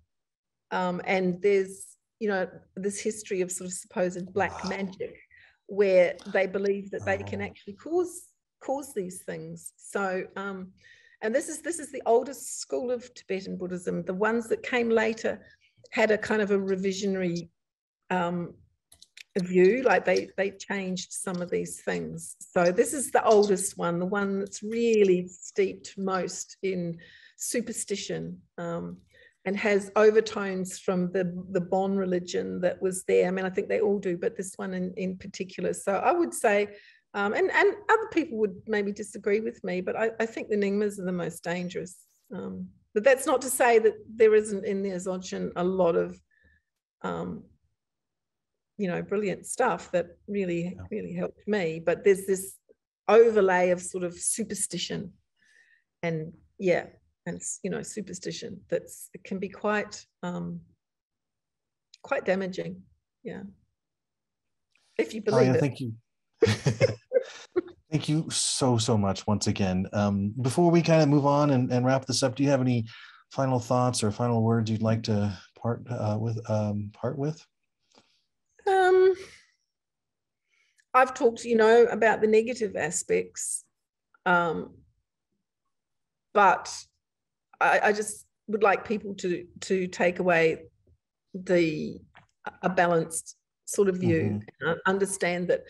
And there's, this history of sort of supposed black magic where they believe that they can actually cause these things. So, and this is the oldest school of Tibetan Buddhism. The ones that came later had a kind of a revisionary view, like they changed some of these things. So this is the oldest one, the one that's really steeped most in superstition, and has overtones from the Bon religion that was there. I mean, I think they all do, but this one in particular. So I would say, and other people would maybe disagree with me, but I think the Nyingmas are the most dangerous. But that's not to say that there isn't in the Dzogchen a lot of brilliant stuff that really helped me. But there's this overlay of sort of superstition, and superstition it can be quite damaging. Yeah, if you believe it. Thank you. Thank you so much once again. Before we kind of move on and wrap this up, do you have any final thoughts or final words you'd like to part with? I've talked, about the negative aspects, but I just would like people to take away a balanced sort of view, and understand that,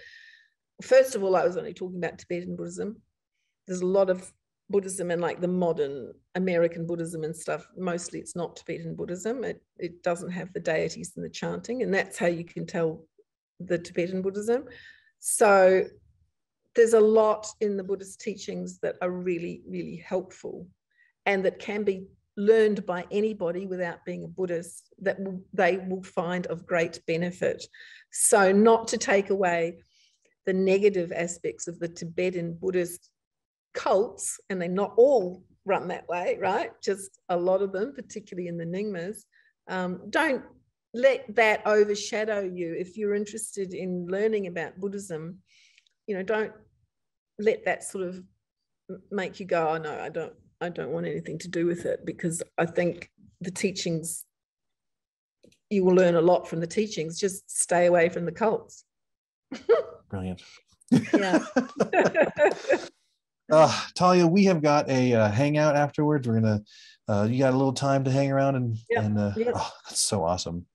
first of all, I was only talking about Tibetan Buddhism. There's a lot of Buddhism and like the modern American Buddhism and stuff. Mostly it's not Tibetan Buddhism. It doesn't have the deities and the chanting, and that's how you can tell the Tibetan Buddhism. So there's a lot in the Buddhist teachings that are really, really helpful, and that can be learned by anybody without being a Buddhist, that they will find of great benefit. So not to take away the negative aspects of the Tibetan Buddhist cults, and they're not all run that way, right? Just a lot of them, particularly in the Nyingmas. Don't let that overshadow you. If you're interested in learning about Buddhism, don't let that sort of make you go, oh no, I don't want anything to do with it, because I think the teachings, you will learn a lot from the teachings. Just stay away from the cults. Brilliant. Yeah. Tahlia, we have got a hangout afterwards. We're gonna you got a little time to hang around and oh, that's so awesome.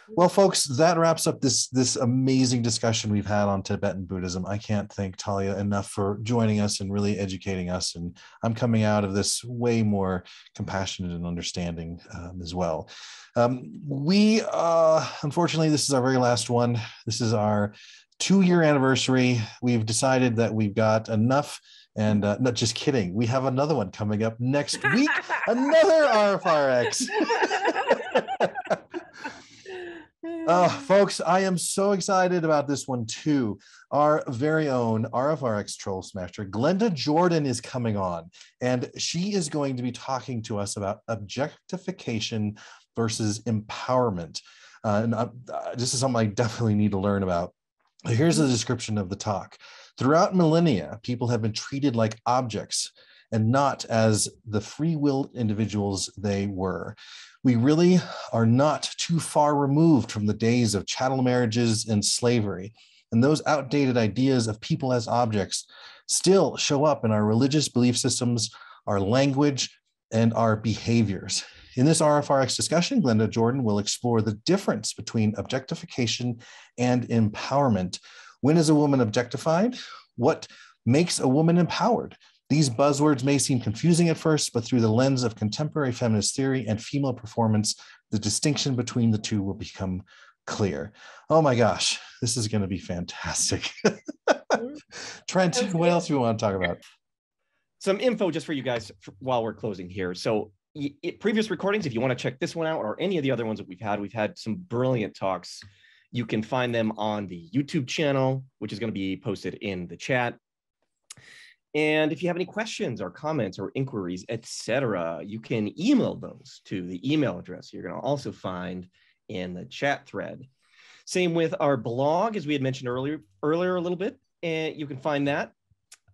Well, folks, that wraps up this amazing discussion we've had on Tibetan Buddhism. I can't thank Tahlia enough for joining us and really educating us, and I'm coming out of this way more compassionate and understanding as well. We unfortunately, this is our very last one. This is our 2-year anniversary. We've decided that we've got enough. And not just kidding, we have another one coming up next week, another RfRx. Folks, I am so excited about this one too. Our very own RfRx Troll Smasher, Glenda Jordan, is coming on, and she is going to be talking to us about objectification versus empowerment. This is something I definitely need to learn about. Here's a description of the talk. Throughout millennia, people have been treated like objects and not as the free-willed individuals they were. We really are not too far removed from the days of chattel marriages and slavery, and those outdated ideas of people as objects still show up in our religious belief systems, our language, and our behaviors. In this RfRx discussion, Glenda Jordan will explore the difference between objectification and empowerment. When is a woman objectified? What makes a woman empowered? These buzzwords may seem confusing at first, but through the lens of contemporary feminist theory and female performance, the distinction between the two will become clear. Oh my gosh, this is going to be fantastic. Trent, what else do you want to talk about? Some info just for you guys while we're closing here. So previous recordings, if you want to check this one out or any of the other ones that we've had some brilliant talks. You can find them on the YouTube channel, which is going to be posted in the chat. And if you have any questions or comments or inquiries, etc., you can email those to the email address you're going to also find in the chat thread. Same with our blog, as we had mentioned earlier a little bit. And you can find that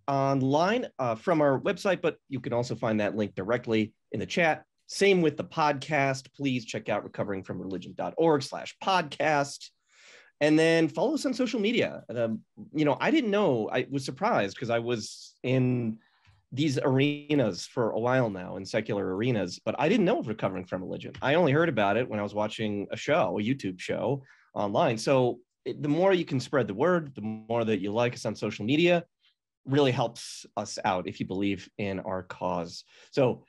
online from our website, but you can also find that link directly in the chat. Same with the podcast. Please check out recoveringfromreligion.org/podcast. And then follow us on social media. I didn't know, I was surprised because I was in these arenas for a while now, in secular arenas, but I didn't know of Recovering from Religion. I only heard about it when I was watching a YouTube show online. So the more you can spread the word, the more that you like us on social media, really helps us out if you believe in our cause. So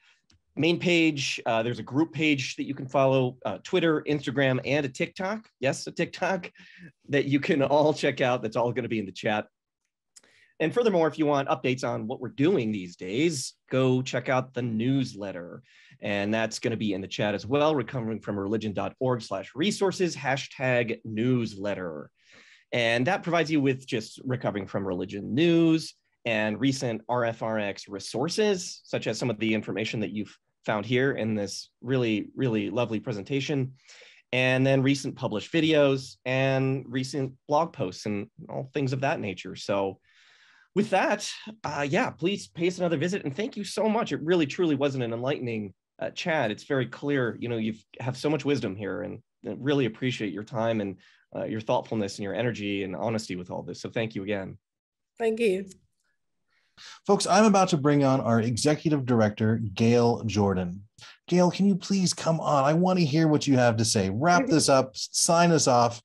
main page, there's a group page that you can follow, Twitter, Instagram, and a TikTok. Yes, a TikTok that you can all check out. That's all going to be in the chat. And furthermore, if you want updates on what we're doing these days, go check out the newsletter. And that's going to be in the chat as well, recoveringfromreligion.org/resources, #newsletter. And that provides you with just Recovering from Religion news and recent RfRx resources, such as some of the information that you've found here in this really, really lovely presentation, and then recent published videos and recent blog posts and all things of that nature. So with that, please pay us another visit. And thank you so much. It really, truly wasn't an enlightening chat. It's very clear, you have so much wisdom here, and really appreciate your time and your thoughtfulness and your energy and honesty with all this. So thank you again. Thank you. Folks, I'm about to bring on our executive director, Gail Jordan. Gail, can you please come on? I want to hear what you have to say. Wrap this up, sign us off.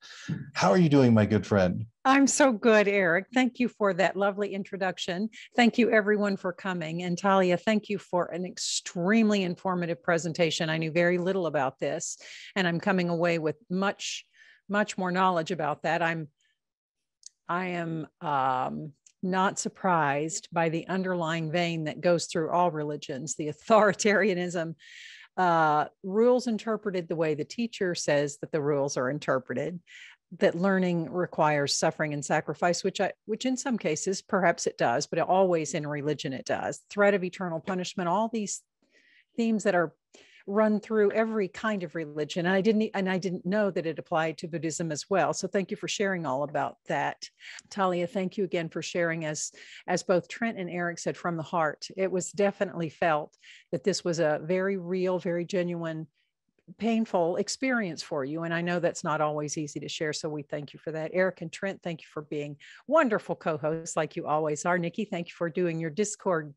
How are you doing, my good friend? I'm so good, Eric. Thank you for that lovely introduction. Thank you, everyone, for coming. And Tahlia, thank you for an extremely informative presentation. I knew very little about this, and I'm coming away with much more knowledge about that. I am not surprised by the underlying vein that goes through all religions, the authoritarianism, rules interpreted the way the teacher says that the rules are interpreted, that learning requires suffering and sacrifice, which in some cases, perhaps it does, but always in religion it does. Threat of eternal punishment, all these themes that are run through every kind of religion. And I didn't know that it applied to Buddhism as well. So thank you for sharing all about that. Tahlia, thank you again for sharing, as both Trent and Eric said, from the heart. It was definitely felt that this was a very real, very genuine, painful experience for you. And I know that's not always easy to share. So we thank you for that. Eric and Trent, thank you for being wonderful co-hosts like you always are. Nikki, thank you for doing your Discord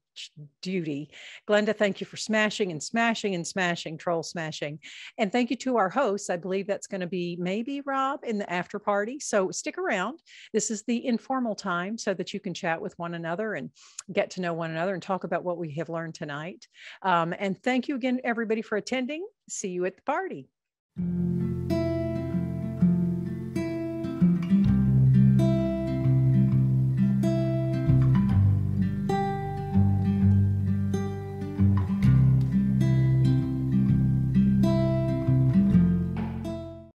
duty. Glenda, thank you for smashing and smashing and smashing, troll smashing. And thank you to our hosts. I believe that's going to be maybe Rob in the after party. So stick around. This is the informal time so that you can chat with one another and get to know one another and talk about what we have learned tonight. And thank you again, everybody, for attending. See you at the party.